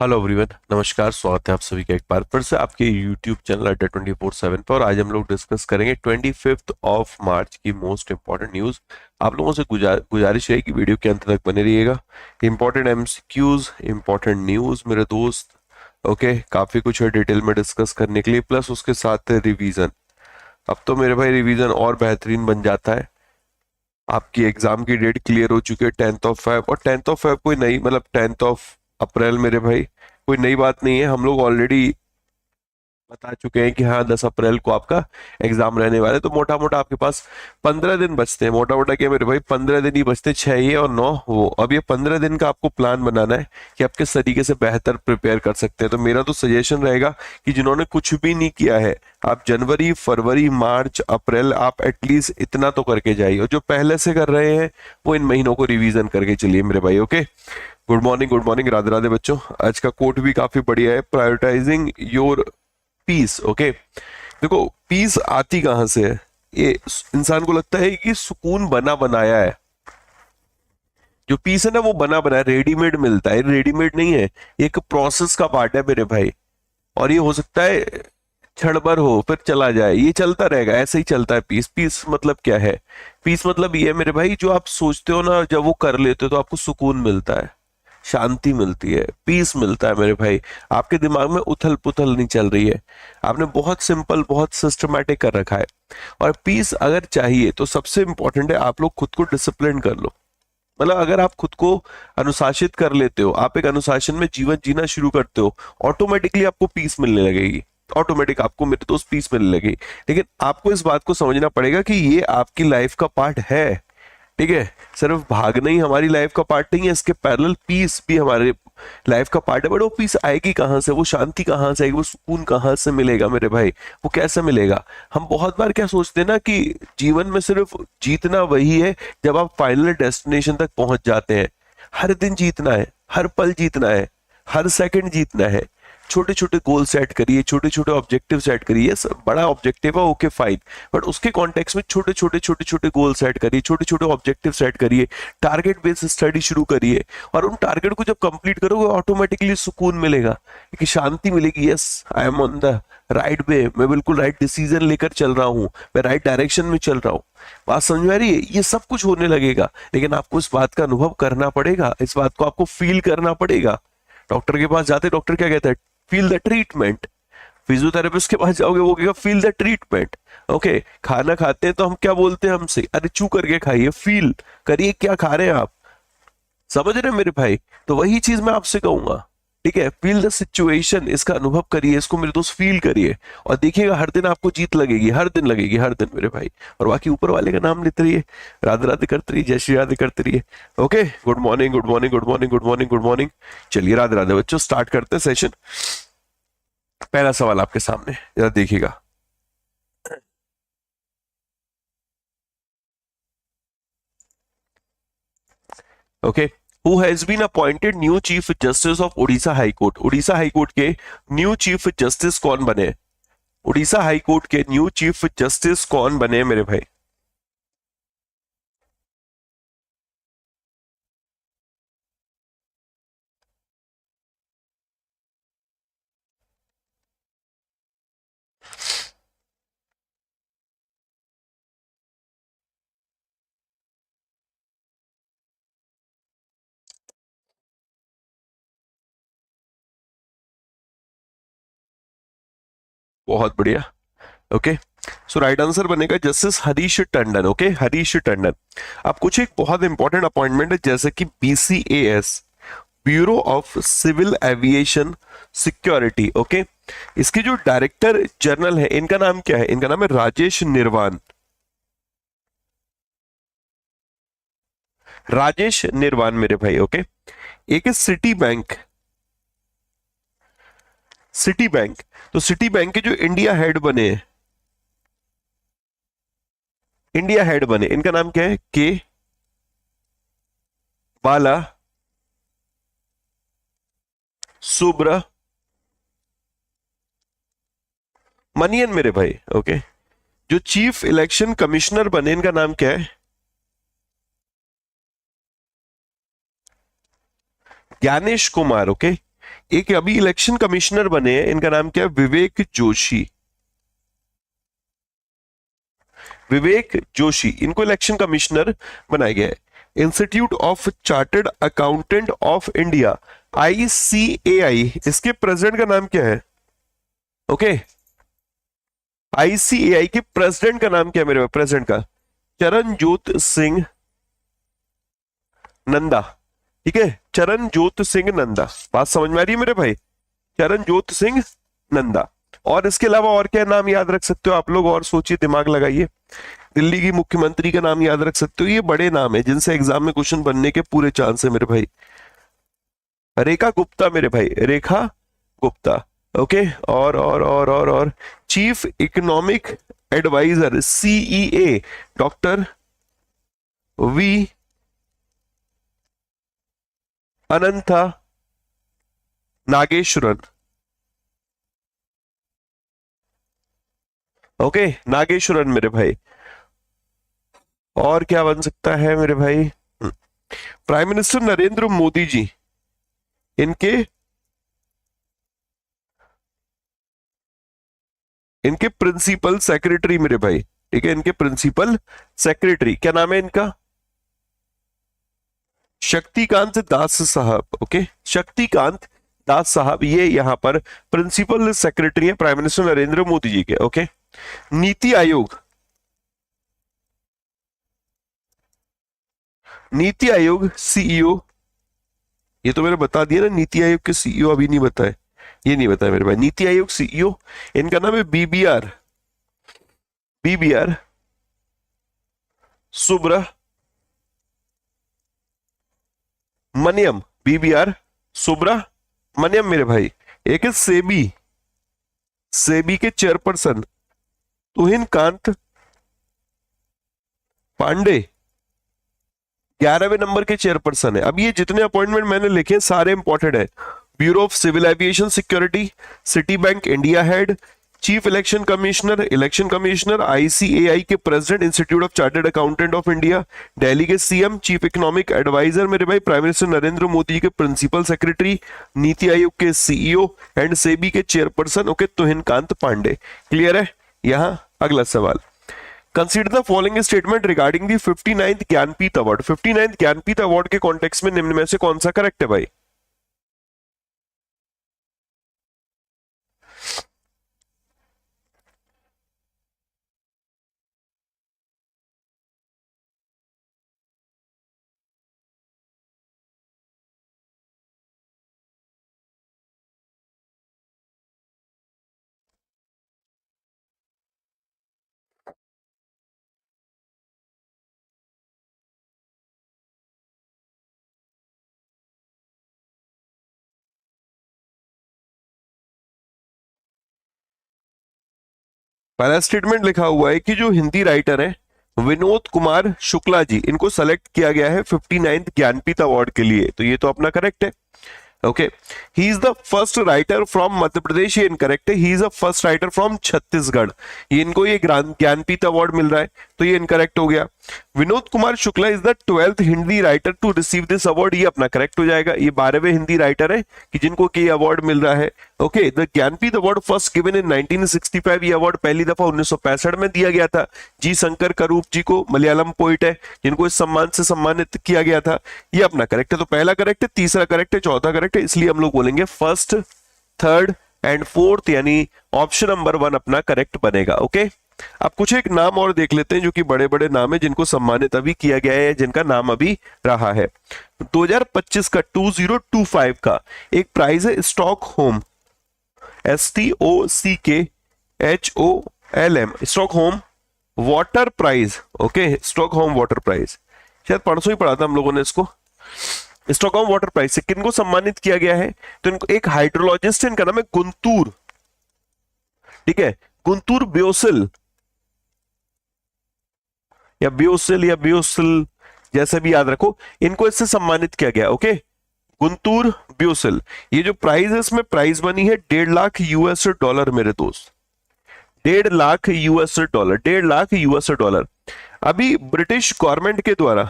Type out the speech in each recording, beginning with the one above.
Hello everyone, नमस्कार। स्वागत है आप सभी का एक बार फिर से आपके यूट्यूब चैनल अड्डा 24/7 पर। और आज हम लोग डिस्कस करेंगे 25 मार्च की मोस्ट इंपॉर्टेंट न्यूज़। आप लोगों से गुजारिश है कि वीडियो के अंत तक बने रहिएगा। इंपॉर्टेंट एमसीक्यूज, इंपॉर्टेंट न्यूज़ मेरे दोस्त। ओके, काफ़ी कुछ है डिटेल में डिस्कस करने के लिए, प्लस उसके साथ रिवीजन। अब तो मेरे भाई रिवीजन और बेहतरीन बन जाता है। आपकी एग्जाम की डेट क्लियर हो चुकी है 10th ऑफ फेब, और 10th ऑफ फेब कोई नई, मतलब 10th ऑफ अप्रैल मेरे भाई कोई नई बात नहीं है। हम लोग ऑलरेडी बता चुके हैं कि हाँ 10 अप्रैल को आपका एग्जाम रहने वाला है। तो मोटा मोटा आपके पास 15 दिन बचते हैं। मोटा मोटा क्या मेरे भाई, 15 दिन ही बचते हैं, 6 ये और 9 वो। अब ये 15 दिन का आपको प्लान बनाना है कि आप किस तरीके से बेहतर प्रिपेयर कर सकते हैं। तो मेरा तो सजेशन रहेगा कि जिन्होंने कुछ भी नहीं किया है, आप जनवरी, फरवरी, मार्च, अप्रैल, आप एटलीस्ट इतना तो करके जाइए। और जो पहले से कर रहे हैं वो इन महीनों को रिवीजन करके चलिए मेरे भाई। Okay, good morning, good morning, Radhe Radhe बच्चों। आज का कोट भी काफी बढ़िया है, प्रायोरिटाइजिंग योर पीस। ओके, देखो पीस आती कहां से है। ये इंसान को लगता है कि सुकून बना बनाया है। जो पीस है ना, वो बना बनाया रेडीमेड मिलता है। रेडीमेड नहीं है, ये एक प्रोसेस का पार्ट है मेरे भाई। और ये हो सकता है क्षण भर हो फिर चला जाए, ये चलता रहेगा, ऐसे ही चलता है। पीस पीस मतलब क्या है? पीस मतलब ये है मेरे भाई, जो आप सोचते हो ना, जब वो कर लेते हो तो आपको सुकून मिलता है, शांति मिलती है, पीस मिलता है मेरे भाई। आपके दिमाग में उथल पुथल नहीं चल रही है। आपने बहुत सिंपल, बहुत सिस्टमैटिक कर रखा है। और पीस अगर चाहिए तो सबसे इंपॉर्टेंट है, आप लोग खुद को डिसिप्लिन कर लो। मतलब अगर आप खुद को अनुशासित कर लेते हो, आप एक अनुशासन में जीवन जीना शुरू करते हो, ऑटोमेटिकली आपको पीस मिलने लगेगी। ऑटोमेटिक आपको मेरे दोस्त पीस मिलने लगेगी। लेकिन आपको इस बात को समझना पड़ेगा कि ये आपकी लाइफ का पार्ट है। ठीक है, सिर्फ भागना ही हमारी लाइफ का पार्ट नहीं है, इसके पैरेलल पीस भी हमारे लाइफ का पार्ट है। बट वो पीस आएगी कहाँ से, वो शांति कहाँ से आएगी, वो सुकून कहाँ से मिलेगा मेरे भाई, वो कैसे मिलेगा? हम बहुत बार क्या सोचते हैं ना कि जीवन में सिर्फ जीतना वही है जब आप फाइनल डेस्टिनेशन तक पहुंच जाते हैं। हर दिन जीतना है, हर पल जीतना है, हर सेकंड जीतना है। छोटे छोटे गोल सेट करिए, छोटे छोटे ऑब्जेक्टिव सेट करिए। yes, बड़ा ऑब्जेक्टिव है, ओके फाइन, बट उसके कॉन्टेक्स्ट में छोटे छोटे गोल सेट करिए, छोटे छोटे ऑब्जेक्टिव सेट करिए, टारगेट बेस्ड स्टडी शुरू करिए। और उन टारगेट को जब कंप्लीट करोगे, ऑटोमेटिकली सुकून मिलेगा, कि शांति मिलेगी। Yes, I am on the right way, मैं बिल्कुल राइट डिसीजन लेकर चल रहा हूँ, मैं राइट डायरेक्शन में चल रहा हूँ। बात समझ में आ रही है? ये सब कुछ होने लगेगा, लेकिन आपको इस बात का अनुभव करना पड़ेगा, इस बात को आपको फील करना पड़ेगा। डॉक्टर के पास जाते, डॉक्टर क्या कहता है? Feel the treatment. फिजियोथेरेपिस्ट के पास जाओगे, वो कहेगा फील द ट्रीटमेंट। ओके, खाना खाते हैं तो हम क्या बोलते हैं हमसे? अरे चू करके खाइए, फील करिए क्या खा रहे हैं आप। समझ रहे हैं मेरे भाई? तो वही चीज मैं आपसे कहूंगा। ठीक है, फील द सिचुएशन, इसका अनुभव करिए, इसको मेरे दोस्त फील करिए, और देखिएगा हर दिन आपको जीत लगेगी, हर दिन लगेगी, हर दिन मेरे भाई। और बाकी ऊपर वाले का नाम लेते रहिए, राधे राधे करते रहिए, जय श्री राधे करते रहिए। Okay, good morning, good morning, good morning, good morning, good morning. चलिए राधे राधे बच्चों, स्टार्ट करते हैं सेशन। पहला सवाल आपके सामने, जरा देखिएगा। Okay, who has been appointed new chief justice of Orissa high court? Orissa high court के न्यू चीफ जस्टिस कौन बने? उड़ीसा हाई कोर्ट के न्यू चीफ जस्टिस कौन बने मेरे भाई? बहुत बढ़िया। ओके, सो राइट आंसर बनेगा जस्टिस हरीश टंडन। ओके, हरीश टंडन। अब कुछ एक बहुत इंपॉर्टेंट अपॉइंटमेंट है, जैसे कि BCAS, bureau of civil aviation security. Okay, इसके जो डायरेक्टर जनरल है, इनका नाम क्या है? इनका नाम है राजेश निर्वाण। राजेश निर्वाण मेरे भाई। ओके, एक है सिटी बैंक। सिटी बैंक, तो सिटी बैंक के जो इंडिया हेड बने, इंडिया हेड बने, इनका नाम क्या है? के बाला सुब्रमनियन मेरे भाई। ओके, जो चीफ इलेक्शन कमिश्नर बने, इनका नाम क्या है? ज्ञानेश कुमार। ओके, एक अभी इलेक्शन कमिश्नर बने हैं, इनका नाम क्या है? विवेक जोशी। विवेक जोशी, इनको इलेक्शन कमिश्नर बनाया गया है। Institute of chartered accountant of India, ICAI, इसके प्रेसिडेंट का नाम क्या है? ओके, आईसीएआई के प्रेसिडेंट का नाम क्या है मेरे? प्रेसिडेंट का चरणजोत सिंह नंदा। ठीक है, चरणजोत सिंह नंदा। बात समझ में आ रही है मेरे भाई? चरणजोत सिंह नंदा। और इसके अलावा और क्या नाम याद रख सकते हो आप लोग? और सोचिए, दिमाग लगाइए। दिल्ली की मुख्यमंत्री का नाम याद रख सकते हो। ये बड़े नाम है जिनसे एग्जाम में क्वेश्चन बनने के पूरे चांस है मेरे भाई। रेखा गुप्ता मेरे भाई, रेखा गुप्ता। ओके, और chief economic adviser CEA doctor V Anantha Nageswaran. Okay, Nageswaran मेरे भाई। और क्या बन सकता है मेरे भाई? प्राइम मिनिस्टर नरेंद्र मोदी जी, इनके इनके प्रिंसिपल सेक्रेटरी मेरे भाई। ठीक है, इनके प्रिंसिपल सेक्रेटरी क्या नाम है इनका? शक्तिकांत दास साहब। ओके, शक्तिकांत दास साहब, ये यहां पर प्रिंसिपल सेक्रेटरी है प्राइम मिनिस्टर नरेंद्र मोदी जी के। ओके, नीति आयोग, नीति आयोग सीईओ, ये तो मैंने बता दिया ना, नीति आयोग के सीईओ अभी नहीं बताए, ये नहीं बताया मेरे भाई। नीति आयोग सीईओ, इनका नाम है BBR, BBR Subrahmanyam, BBR Subrahmanyam मेरे भाई। एक है सेबी, सेबी के चेयरपर्सन तुहिन कांत पांडे, 11वें नंबर के चेयरपर्सन है। अब ये जितने अपॉइंटमेंट मैंने लिखे सारे इंपॉर्टेंट है। Bureau of civil aviation security, Citi bank India head, chief election commissioner, ICAI के president, institute of chartered accountant of India, Delhi के सीएम, चीफ इकोनॉमिक एडवाइजर मेरे भाई, प्राइम मिनिस्टर नरेंद्र मोदी के प्रिंसिपल सेक्रेटरी, नीति आयोग के सीईओ एंड सेबी के chairperson. Okay, तुहिन Kanta Pandey. Clear है? यहां अगला सवाल, consider the following statement regarding the 59th Jnanpith award. 59th Jnanpith award के कॉन्टेक्स्ट में निम्न में से कौन सा करेक्ट है भाई? पहला स्टेटमेंट लिखा हुआ है कि जो हिंदी राइटर है विनोद कुमार शुक्ला जी, इनको सेलेक्ट किया गया है 59th ज्ञानपीठ अवार्ड के लिए, तो ये तो अपना करेक्ट है। Okay, he is the first writer from Madhya Pradesh, ये इनकरेक्ट है। He is the first writer from Chhattisgarh, ये इनको ये ज्ञानपीठ अवार्ड मिल रहा है, तो ये इनकरेक्ट हो गया। Vinod Kumar Shukla is the 12th Hindi writer to receive this award, ये अपना करेक्ट हो जाएगा। ये 12वें हिंदी राइटर है कि जिनको ये अवार्ड मिल रहा है। Okay, the Jnanpith award first given in 1965, ये अवार्ड पहली दफा 1965 में दिया गया था। जी शंकर करूप जी को, मलयालम पोइट है, जिनको इस सम्मान से सम्मानित किया गया था। ये अपना करेक्ट है, तो पहला करेक्ट है, तीसरा करेक्ट है, चौथा करेक्ट है, इसलिए हम लोग बोलेंगे फर्स्ट, थर्ड एंड फोर्थ, यानी ऑप्शन नंबर 1 अपना करेक्ट बनेगा। ओके, अब कुछ एक नाम और देख लेते हैं जो कि बड़े बड़े नाम है जिनको सम्मानित अभी किया गया है, जिनका नाम अभी रहा है। 2025 का 2025 का एक प्राइज है Stockholm, STOCKHOLM, Stockholm water prize. Okay, Stockholm water prize, शायद परसों ही पढ़ा था हम लोगों ने इसको। स्टॉकहोम वाटर प्राइज से किनको सम्मानित किया गया है? तो इनको एक हाइड्रोलॉजिस्ट है, इनका नाम है गुंतूर, ठीक है, गुंतूर ब्योसिल या ब्योसिल जैसे भी याद रखो, इनको इससे सम्मानित किया गया। ओके, गुंतूर ब्योसिल। ये जो प्राइज है इसमें प्राइज बनी है $1.5 मेरे दोस्त, $1.5 $1.5 अभी ब्रिटिश गवर्नमेंट के द्वारा,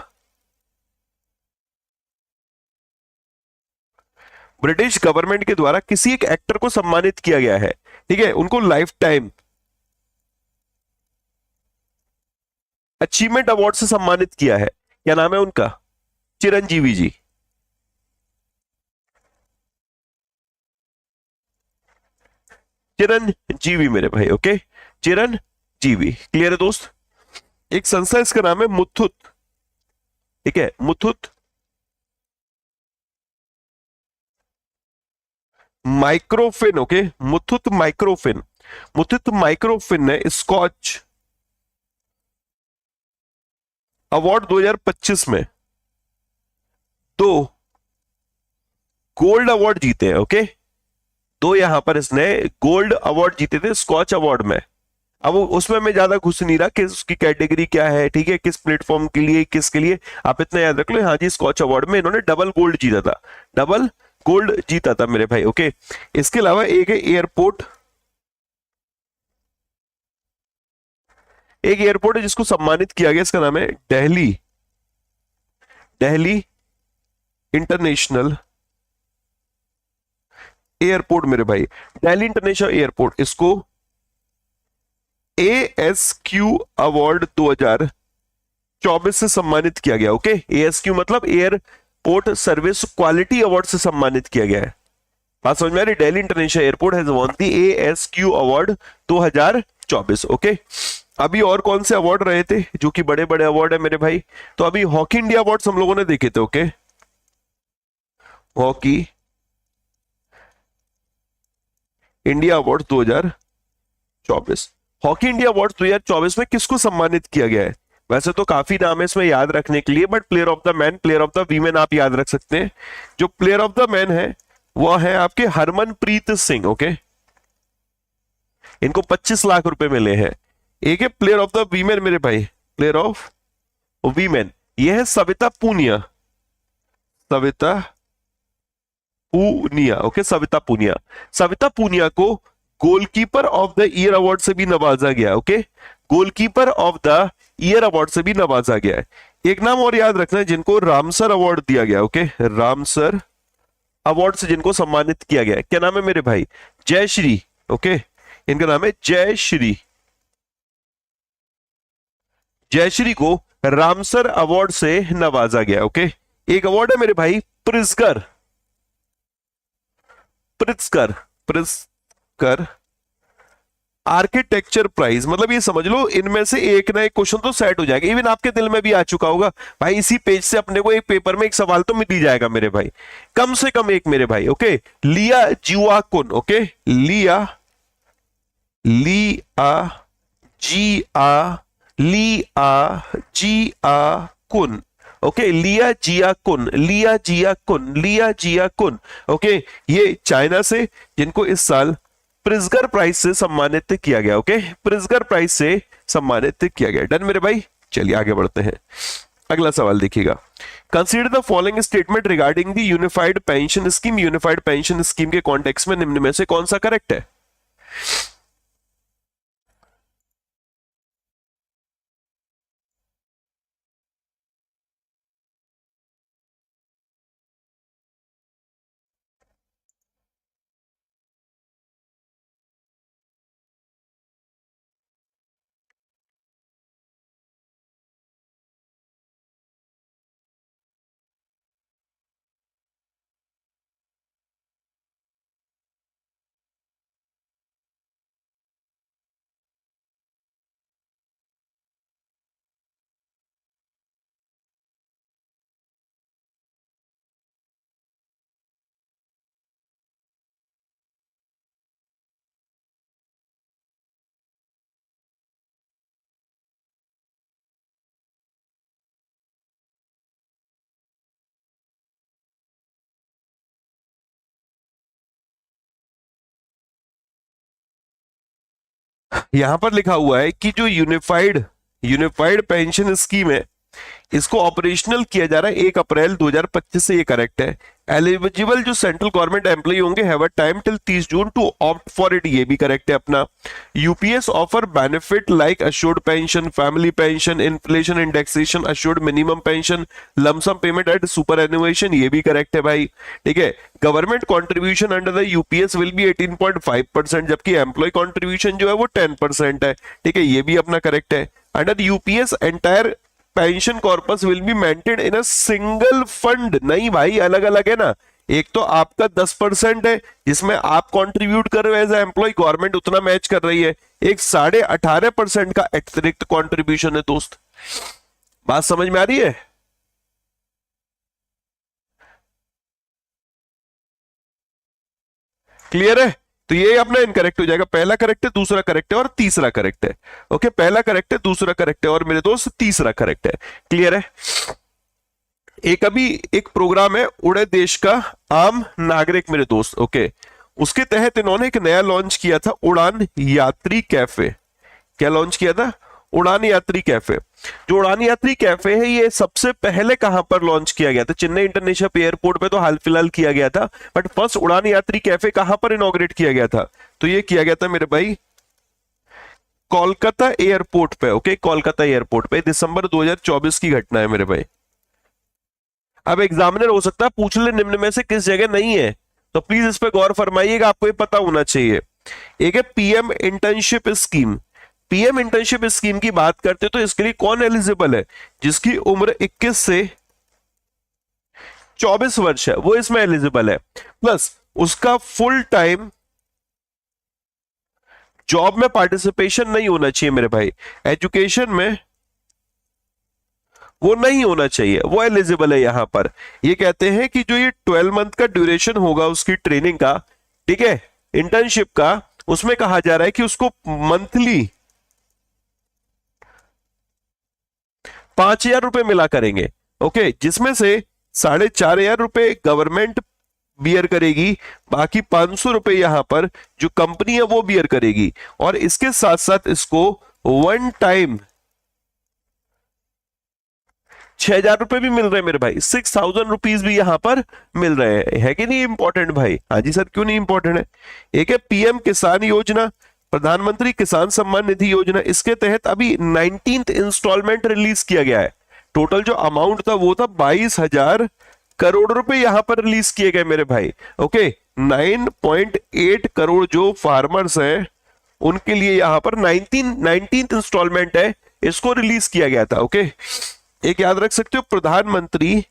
ब्रिटिश गवर्नमेंट के द्वारा किसी एक एक्टर को सम्मानित किया गया है, ठीक है, उनको लाइफ टाइम अचीवमेंट अवार्ड से सम्मानित किया है। क्या नाम है उनका? चिरंजीवी जी। चिरंजीवी मेरे भाई, ओके, चिरंजीवी, क्लियर है दोस्त। एक संस्था, इसका नाम है मुथुट, ठीक है, Muthoot Microfin, okay, Muthoot Microfin. Muthoot Microfin ने स्कॉच अवार्ड 2025 में दो गोल्ड अवार्ड जीते हैं, ओके, दो यहां पर इसने गोल्ड अवार्ड जीते थे स्कॉच अवार्ड में। अब उसमें मैं ज्यादा घुस नहीं रहा कि उसकी कैटेगरी क्या है, ठीक है, किस प्लेटफॉर्म के लिए, किसके लिए, आप इतना याद रख लो। हाँ जी, स्कॉच अवार्ड में इन्होंने डबल गोल्ड जीता था, डबल गोल्ड जीता था मेरे भाई, ओके। इसके अलावा एक है एयरपोर्ट, एक एयरपोर्ट है जिसको सम्मानित किया गया, इसका नाम है दिल्ली, दिल्ली इंटरनेशनल एयरपोर्ट मेरे भाई, दिल्ली इंटरनेशनल एयरपोर्ट, इसको ASQ अवार्ड 2024 से सम्मानित किया गया, ओके। ASQ मतलब एयरपोर्ट सर्विस क्वालिटी अवार्ड से सम्मानित किया गया है। बात समझ में आ रही? Delhi international airport has won the ASQ award 2024, okay. अभी और कौन से अवार्ड रहे थे जो कि बड़े बड़े अवार्ड है मेरे भाई? तो अभी हॉकी इंडिया अवार्ड्स हम लोगों ने देखे थे, okay, hockey India award 2024। Hockey India award 2024 में किसको सम्मानित किया गया है? वैसे तो काफी नाम है इसमें याद रखने के लिए, but player of the man, player of the women आप याद रख सकते हैं। जो प्लेयर ऑफ द मैन है वो है आपके हरमनप्रीत सिंह, ओके, इनको 25 लाख रुपए मिले हैं। एक है प्लेयर ऑफ द वीमेन मेरे भाई, प्लेयर ऑफ वीमेन, ये है सविता पूनिया, सविता पूनिया, ओके, सविता पूनिया। सविता पूनिया को goalkeeper of the year award से भी नवाजा गया, okay, goalkeeper of the year award से भी नवाजा गया है। एक नाम और याद रखना है, जिनको रामसर अवार्ड दिया गया, ओके, रामसर अवार्ड से जिनको सम्मानित किया गया है, क्या नाम है मेरे भाई? जयश्री, ओके, इनका नाम है जयश्री। जयश्री को रामसर अवार्ड से नवाजा गया, ओके। एक अवार्ड है मेरे भाई प्रिज्कर, प्रिज्कर, प्रिज्कर आर्किटेक्चर प्राइज, मतलब ये समझ लो इनमें से एक ना एक क्वेश्चन तो सेट हो जाएगा। इवन आपके दिल में भी आ चुका होगा भाई, इसी पेज से अपने को एक पेपर में एक सवाल तो मिल ही जाएगा मेरे भाई, कम से कम एक मेरे भाई, ओके। लिया जिवाकुन, ओके, लिया, लिया जी आ, लिया जी आ कुन, ओके, लिया जिया कुन, लिया जिया कुन, लिया जिया कुन, ओके। ये चाइना से, जिनको इस साल प्रिज्गर प्राइज से सम्मानित किया गया, ओके, प्रिज्गर प्राइज से सम्मानित किया गया। डन मेरे भाई, चलिए आगे बढ़ते हैं। अगला सवाल देखिएगा, consider the following statement regarding the unified pension scheme. Unified pension scheme के कॉन्टेक्स्ट में निम्न में से कौन सा करेक्ट है? यहां पर लिखा हुआ है कि जो यूनिफाइड यूनिफाइड पेंशन स्कीम है इसको ऑपरेशनल किया जा रहा है 1 अप्रैल 2025 से, ये करेक्ट है। एलिजिबल जो सेंट्रल गवर्नमेंट एम्प्लॉय होंगे have a time till 30 June to opt for it, ये भी करेक्ट है अपना। UPS offer benefit like assured pension, family pension, inflation indexation, assured minimum pension, lumpsum payment at superannuation, ये भी correct है भाई। ठीक है, government contribution under the UPS will be 18.5%, जबकि एम्प्लॉय कंट्रीब्यूशन जो है वो 10% है। ठीक है, ये भी अपना करेक्ट है। Under UPS entire pension corpus will be maintain in a single fund, नहीं भाई अलग अलग है ना। एक तो आपका 10% है जिसमें आप कंट्रीब्यूट कर रहे हो एज ए एम्प्लॉय, गवर्नमेंट उतना मैच कर रही है। एक 18.5% का अतिरिक्त कंट्रीब्यूशन है दोस्त। बात समझ में आ रही है? क्लियर है? तो ये अपना इनकरेक्ट हो जाएगा। पहला करेक्ट है, दूसरा करेक्ट है और तीसरा करेक्ट है। ओके, पहला करेक्ट है, दूसरा करेक्ट है और मेरे दोस्त तीसरा करेक्ट है। क्लियर है? एक अभी एक प्रोग्राम है उड़े देश का आम नागरिक मेरे दोस्त, ओके, उसके तहत इन्होंने एक नया लॉन्च किया था, उड़ान यात्री कैफे। क्या लॉन्च किया था? उड़ान यात्री कैफे। जो उड़ान यात्री कैफे है ये सबसे पहले कहां पर लॉन्च किया गया था? चेन्नई इंटरनेशनल एयरपोर्ट पे तो हाल फिलहाल किया गया था, बट फर्स्ट उड़ान यात्री कैफे कहां पर इनॉग्रेट किया गया था? तो ये किया गया था मेरे भाई कोलकाता एयरपोर्ट पे। ओके, कोलकाता एयरपोर्ट पे दिसंबर 2024 की घटना है मेरे भाई। अब एग्जामिनर हो सकता है पूछ ले निम्न में से किस जगह नहीं है, तो प्लीज इस पे गौर फरमाइएगा, आपको ये पता होना चाहिए। एक है PM internship scheme. PM internship scheme की बात करते तो इसके लिए कौन एलिजिबल है? जिसकी उम्र 21 से 24 वर्ष है वो इसमें एलिजिबल है, प्लस उसका फुल टाइम जॉब में पार्टिसिपेशन नहीं होना चाहिए मेरे भाई, एजुकेशन में वो नहीं होना चाहिए, वो एलिजिबल है यहां पर। ये कहते हैं कि जो ये 12 मंथ का ड्यूरेशन होगा उसकी ट्रेनिंग का, ठीक है, इंटर्नशिप का, उसमें कहा जा रहा है कि उसको मंथली 5,000 रुपए मिला करेंगे। ओके, जिसमें से 4,500 रुपए गवर्नमेंट बियर करेगी, बाकी 500 रुपए यहां पर जो कंपनी है वो बियर करेगी। और इसके साथ साथ इसको वन टाइम 6,000 रुपए भी मिल रहे हैं मेरे भाई, 6,000 रुपीज भी यहां पर मिल रहे हैं। है कि नहीं इंपॉर्टेंट भाई? हाँ जी सर, क्यों नहीं इंपॉर्टेंट है। एक है पीएम किसान योजना, प्रधानमंत्री किसान सम्मान निधि योजना। इसके तहत अभी 19th इंस्टॉलमेंट रिलीज किया गया है। टोटल जो अमाउंट था वो था 22,000 करोड़ रुपए यहां पर रिलीज किए गए मेरे भाई। ओके, 9.8 करोड़ जो फार्मर्स हैं उनके लिए यहां पर 19th इंस्टॉलमेंट है, इसको रिलीज किया गया था। ओके, एक याद रख सकते हो, प्रधानमंत्री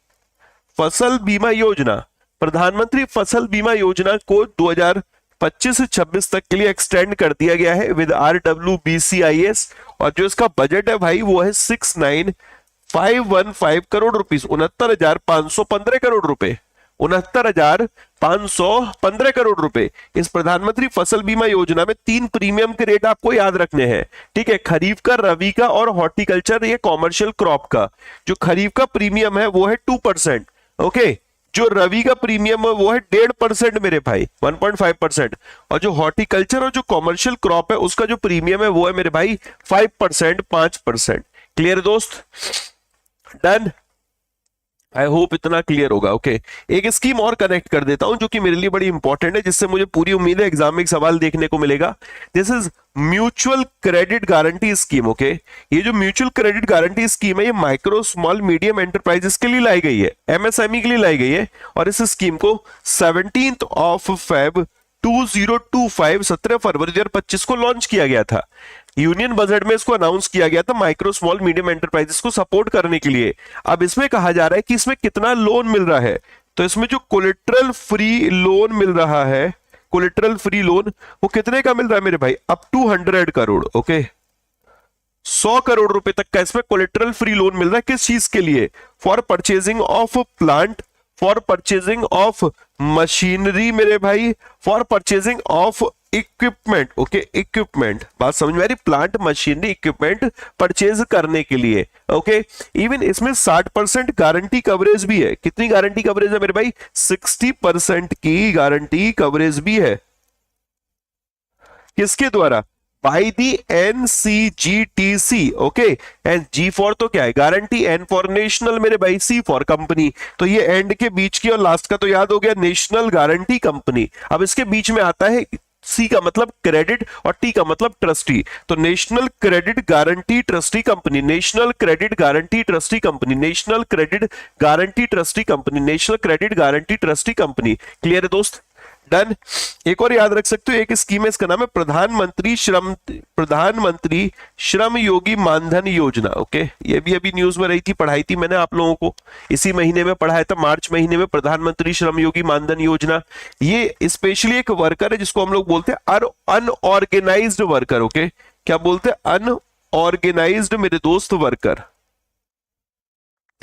फसल बीमा योजना। प्रधानमंत्री फसल बीमा योजना को 2025 से 26 तक के लिए एक्सटेंड कर दिया गया है विद RWBCIS, और जो इसका बजट है भाई वो है 69,515 करोड़ रुपीस, 69,515 करोड़ रुपए, 69,515 करोड़ रुपए। इस प्रधानमंत्री फसल बीमा योजना में 3 प्रीमियम के रेट आपको याद रखने हैं। ठीक है, खरीफ का, रबी का और हॉर्टिकल्चर ये कॉमर्शियल क्रॉप का। जो खरीफ का प्रीमियम है वो है 2%। ओके, जो रवि का प्रीमियम है वो है 1.5% मेरे भाई, 1.5%। और जो हॉर्टिकल्चर और जो कॉमर्शियल क्रॉप है उसका जो प्रीमियम है वो है मेरे भाई 5%, 5%। क्लियर दोस्त? डन? आई होप इतना क्लियर होगा। ओके, एक स्कीम और कनेक्ट कर देता हूं जो कि मेरे लिए बड़ी इंपॉर्टेंट है, जिससे मुझे पूरी उम्मीद है एग्जाम में एक सवाल देखने को मिलेगा। This is mutual credit guarantee scheme. Okay, ये जो म्यूचुअल क्रेडिट गारंटी स्कीम है ये माइक्रो स्मॉल मीडियम एंटरप्राइजेस के लिए लाई गई है, एमएसएमई के लिए लाई गई है। और इस स्कीम को 17 Feb 2025 17 फरवरी 2025 को लॉन्च किया गया था। यूनियन बजट में इसको अनाउंस किया गया था माइक्रो स्मॉल मीडियम एंटरप्राइजेस को सपोर्ट करने के लिए। अब इसमें कहा जा रहा है कि इसमें कितना लोन मिल रहा है, तो इसमें जो कोलेट्रल फ्री लोन मिल रहा है, कोलेट्रल फ्री लोन वो कितने का मिल रहा है मेरे भाई? Up to 100 crore. Okay, 100 crore रुपए तक का इसमें कोलेट्रल फ्री लोन मिल रहा है। किस चीज के लिए? For purchasing of plant, for purchasing of machinery मेरे भाई, for purchasing of equipment. Okay, equipment, बात समझ में आ रही? प्लांट, मशीनरी, इक्विपमेंट परचेज करने के लिए। ओके, इवन इसमें 60% गारंटी कवरेज भी है। कितनी गारंटी कवरेज है मेरे भाई? 60% की गारंटी कवरेज भी है। किसके द्वारा? By the NCGTC. Okay, and G for तो क्या है, गारंटी, एन फॉर नेशनल मेरे भाई, सी फॉर कंपनी। तो ये एंड के बीच की और लास्ट का तो याद हो गया, नेशनल गारंटी कंपनी। अब इसके बीच में आता है सी का मतलब क्रेडिट और टी का मतलब ट्रस्टी। तो national credit guarantee trustee company, national credit guarantee trustee company, national credit guarantee trustee company, national credit guarantee trustee company. Clear है दोस्त? डन। एक और याद रख सकते हो, एक स्कीम है, इसका नाम है प्रधानमंत्री श्रम योगी मानधन योजना। ओके, ये भी अभी न्यूज में रही थी, पढ़ाई थी मैंने आप लोगों को, इसी महीने में पढ़ाया था, मार्च महीने में, प्रधानमंत्री श्रम योगी मानधन योजना। ये स्पेशली एक वर्कर है जिसको हम लोग बोलते हैं अनऑर्गेनाइज्ड वर्कर। ओके, क्या बोलते हैं? अनऑर्गेनाइज्ड मेरे दोस्त वर्कर।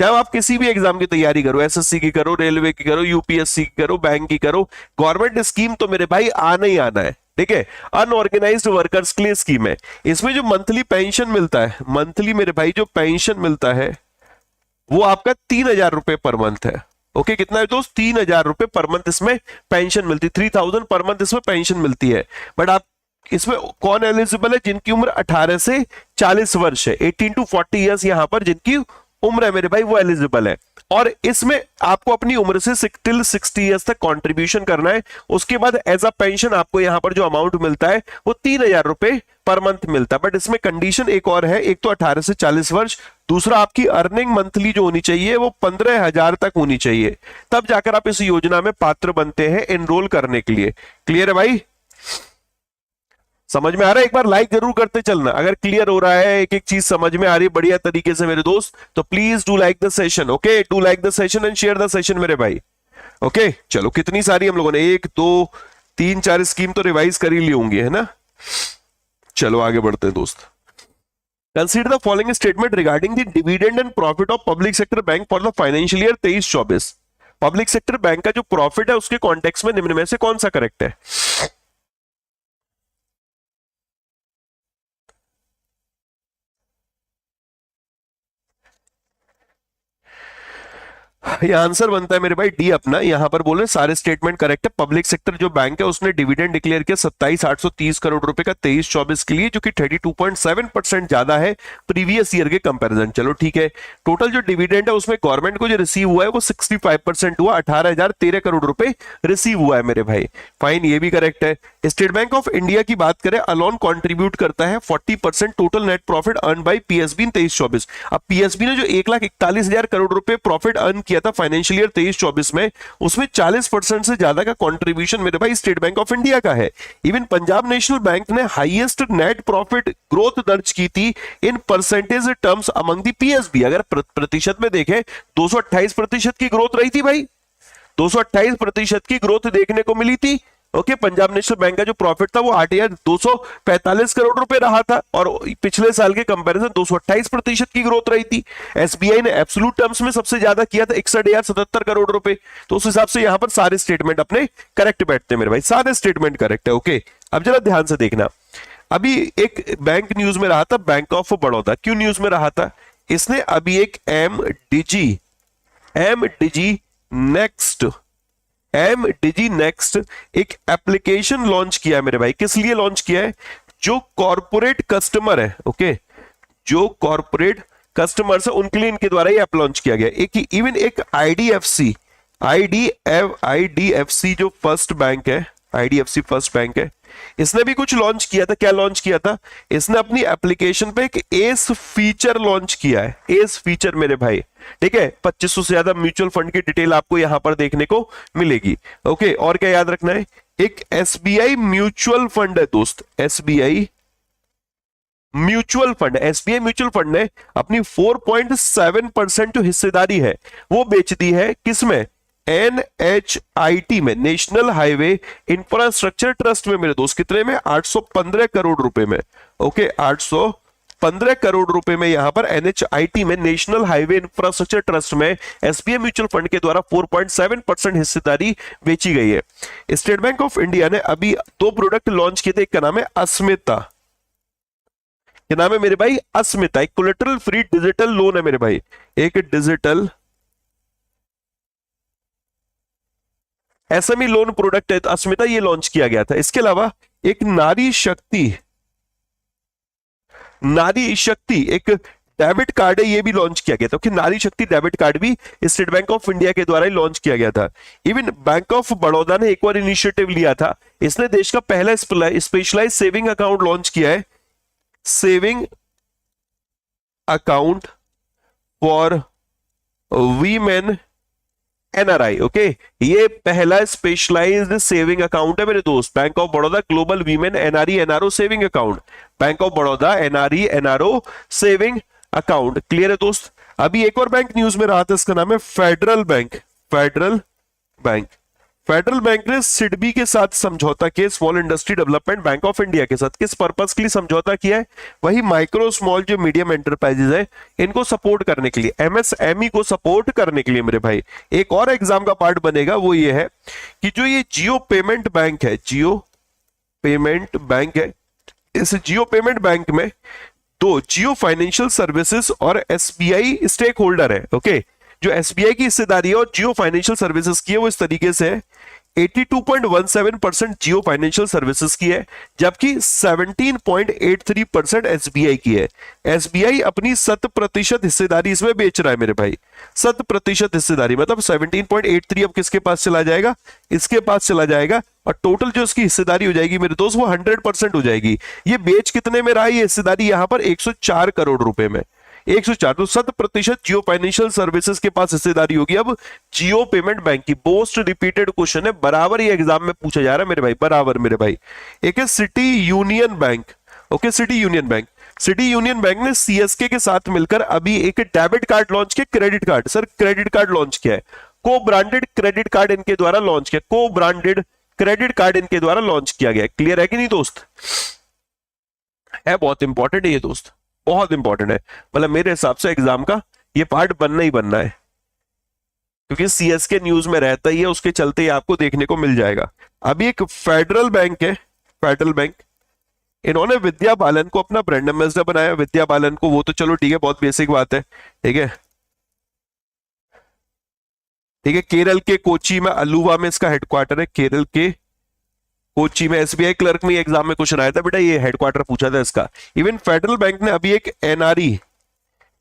चाहे आप किसी भी एग्जाम की तैयारी करो, एसएससी की करो, रेलवे की करो, यूपीएससी की करो, बैंक की करो, गवर्नमेंट स्कीम तो मेरे भाई आना ही आना है। ठीक है, अनऑर्गेनाइज्ड वर्कर्स के लिए स्कीम है। इसमें जो मंथली पेंशन मिलता है, मंथली मेरे भाई जो पेंशन मिलता है वो आपका 3,000 रुपए पर मंथ है। ओके, कितना है दोस्त? 3,000 रुपए पर मंथ इसमें पेंशन मिलती है, 3,000 पर मंथ इसमें पेंशन मिलती है। बट आप इसमें कौन एलिजिबल है? जिनकी उम्र 18 से 40 वर्ष है, 18 to 40 ईयर्स यहां पर जिनकी उम्र है मेरे भाई वो एलिजिबल है। और इसमें आपको अपनी उम्र से टिल 60 ईयर्स तक कंट्रीब्यूशन करना है। उसके बाद एज अ पेंशन आपको यहां पर जो अमाउंट मिलता है वो 3,000 रुपए पर मंथ मिलता है। बट इसमें कंडीशन एक और है, एक तो 18 से 40 वर्ष, दूसरा आपकी अर्निंग मंथली जो होनी चाहिए वो 15,000 तक होनी चाहिए, तब जाकर आप इस योजना में पात्र बनते हैं एनरोल करने के लिए। क्लियर है भाई? समझ में आ रहा है? एक बार लाइक जरूर करते चलना अगर क्लियर हो रहा है, एक एक चीज समझ में आ रही है बढ़िया तरीके से मेरे दोस्त, तो please do like the session. Okay, do like the session and share the session मेरे भाई। ओके, चलो कितनी सारी हम लोगों ने 1 2 3 4 स्कीम तो रिवाइज कर ही ली होंगी, है ना? चलो आगे बढ़ते हैं दोस्त। Consider the following statement regarding the dividend and profit of public sector bank for the financial year 23-24। Public sector bank का जो प्रॉफिट है उसके कॉन्टेक्स्ट में निम्न में से कौन सा करेक्ट है? ये आंसर बनता है मेरे भाई डी अपना। यहां पर बोले सारे स्टेटमेंट करेक्ट है। पब्लिक सेक्टर जो बैंक है उसने डिविडेंड डिक्लेयर किया 27,830 करोड़ रुपए का 23-24 के लिए, जो कि 32.7% ज्यादा है प्रीवियस ईयर के कंपैरिजन। चलो ठीक है, टोटल जो डिविडेंड है उसमें गवर्नमेंट को जो रिसीव हुआ है वो 65% हुआ, 18,013 करोड़ रुपए रिसीव हुआ है मेरे भाई। फाइन, ये भी करेक्ट है। स्टेट बैंक ऑफ इंडिया की बात करें, अलोन कॉन्ट्रीब्यूट करता है 40% total net profit earn by PSB in 23-24। अब पीएसबी ने जो 1,41,000 करोड़ रुपए प्रॉफिट अर्न किया था फाइनेंशियल ईयर 23-24 में, उसमें 40% से ज्यादा का कंट्रीब्यूशन मेरे भाई स्टेट बैंक ऑफ इंडिया का है। इवन पंजाब नेशनल बैंक ने हाईएस्ट नेट प्रॉफिट ग्रोथ दर्ज की थी in percentage terms among the PSB. अगर प्रतिशत में देखें 228% की ग्रोथ रही थी भाई, 228% की ग्रोथ देखने को मिली थी। ओके, पंजाब नेशनल बैंक का जो प्रॉफिट था वो 8,245 करोड़ रुपए रहा था और पिछले साल के कंपैरिजन 228% की ग्रोथ रही थी। एसबीआई ने एब्सोल्यूट टर्म्स में सबसे ज्यादा किया था 61,077 करोड़ रुपए। तो उस हिसाब से यहां पर सारे स्टेटमेंट अपने करेक्ट बैठते हैं मेरे भाई, सारे स्टेटमेंट करेक्ट है। ओके, अब जरा ध्यान से देखना, अभी एक बैंक न्यूज में रहा था, बैंक ऑफ बड़ौदा। क्यों न्यूज में रहा था? इसने अभी एक एमडीजी नेक्स्ट एक एप्लीकेशन लॉन्च किया है मेरे भाई। किस लिए लॉन्च किया है? जो कॉर्पोरेट कस्टमर है, ओके, जो कॉर्पोरेट कस्टमर्स है उनके लिए इनके द्वारा ये ऐप लॉन्च किया गया। एक इवन एक आईडीएफसी जो फर्स्ट बैंक है, आईडीएफसी फर्स्ट बैंक है, इसने भी कुछ लॉन्च किया था। क्या लॉन्च किया था? इसने अपनी एप्लीकेशन पे एक एस फीचर लॉन्च किया है। एस फीचर मेरे भाई, ठीक है, 2500 से ज्यादा म्यूचुअल फंड की डिटेल आपको यहां पर देखने को मिलेगी। ओके, और क्या याद रखना है? एक एसबीआई म्यूचुअल फंड है दोस्त, SBI mutual fund, SBI mutual fund ने अपनी 4.7% जो हिस्सेदारी है वो बेच दी है। किसमें? एनएचआईटी में, नेशनल हाईवे इंफ्रास्ट्रक्चर ट्रस्ट में मेरे दोस्त। कितने में? 815 करोड़ रुपए में। ओके, 815 करोड़ रुपए में यहां पर एनएचआईटी में, नेशनल हाईवे इंफ्रास्ट्रक्चर ट्रस्ट में एसबीआई म्यूचुअल फंड के द्वारा 4.7% हिस्सेदारी बेची गई है। स्टेट बैंक ऑफ इंडिया ने अभी 2 प्रोडक्ट लॉन्च किए थे। एक का नाम है अस्मिता, क्या नाम है मेरे भाई? अस्मिता। एक कोलेटरल फ्री डिजिटल लोन है मेरे भाई, एक डिजिटल एसएमई लोन प्रोडक्ट है, तो अस्मिता ये लॉन्च किया गया था। इसके अलावा एक नारी शक्ति नारी शक्ति एक डेबिट कार्ड है, ये भी लॉन्च किया गया था। कि नारी शक्ति डेबिट कार्ड भी स्टेट बैंक ऑफ इंडिया के द्वारा ही लॉन्च किया गया था। इवन बैंक ऑफ बड़ौदा ने एक और इनिशिएटिव लिया था, इसने देश का पहला स्पेशलाइज सेविंग अकाउंट लॉन्च किया है, saving account for women NRI. Okay, ये पहला स्पेशलाइज्ड सेविंग अकाउंट है मेरे दोस्त, bank of Baroda global women NRE NRO saving account, bank of Baroda NRE NRO saving account. Clear है दोस्त। अभी एक और बैंक न्यूज में रहा था, इसका नाम है federal bank. Federal bank, federal bank ने सिडबी के साथ समझौता किया, small industry development bank of India के साथ। किस पर्पस के लिए समझौता किया है? वही माइक्रो स्मॉल जो मीडियम एंटरप्राइजेस है इनको सपोर्ट करने के लिए, एमएसएमई को सपोर्ट करने के लिए मेरे भाई। एक और एग्जाम का पार्ट बनेगा, वो ये है कि जो ये जियो पेमेंट बैंक है, जियो पेमेंट बैंक है, इस जियो पेमेंट बैंक में दो जियो फाइनेंशियल सर्विसेज और एसबीआई स्टेक होल्डर है। ओके, जो एसबीआई की हिस्सेदारी है और जियो फाइनेंशियल सर्विसेज की है वो इस तरीके से है, 82.17% जियो फाइनेंशियल सर्विसेज की है, जबकि 17.83% एसबीआई की है। एसबीआई अपनी 100% हिस्सेदारी इसमें बेच रहा है मेरे भाई। 100% हिस्सेदारी मतलब 17.83 अब किसके पास चला जाएगा? इसके पास चला जाएगा, और टोटल जो इसकी हिस्सेदारी हो जाएगी मेरे दोस्त वो 100% हो जाएगी। ये बेच कितने में रहा है ये हिस्सेदारी? यहां पर 104 करोड़ रुपए में, 104। तो 100% जियो फाइनेंशियल सर्विसेज के पास हिस्सेदारी होगी अब जियो पेमेंट बैंक की। मोस्ट रिपीटेड क्वेश्चन है, बराबर ये एग्जाम में पूछा जा रहा है मेरे भाई, बराबर मेरे भाई। एक है city union bank. Okay, city union bank, city union bank ने सीएसके के साथ मिलकर अभी एक डेबिट कार्ड लॉन्च किया, credit card. Sir credit card launch किया है, को ब्रांडेड क्रेडिट कार्ड इनके द्वारा लॉन्च किया, को ब्रांडेड क्रेडिट कार्ड इनके द्वारा लॉन्च किया गया। क्लियर है कि नहीं दोस्त? है बहुत इंपॉर्टेंट है ये दोस्त, बहुत इंपॉर्टेंट है। मतलब मेरे हिसाब से एग्जाम का ये पार्ट बनना ही बनना है, क्योंकि सीएसके न्यूज में रहता ही है, उसके चलते ही आपको देखने को मिल जाएगा। अभी एक फेडरल बैंक है, फेडरल बैंक, इन्होंने विद्या बालन को अपना ब्रांड एम्बेसडर बनाया। विद्या बालन को, वो तो चलो ठीक है, बहुत बेसिक बात है, ठीक है ठीक है। केरल के कोची में, अलुवा में इसका हेडक्वार्टर है, केरल के कोची में। एसबीआई क्लर्क में एग्जाम में क्वेश्चन आया था बेटा, ये हेडक्वार्टर पूछा था इसका। इवन फेडरल बैंक ने अभी एक एनआरई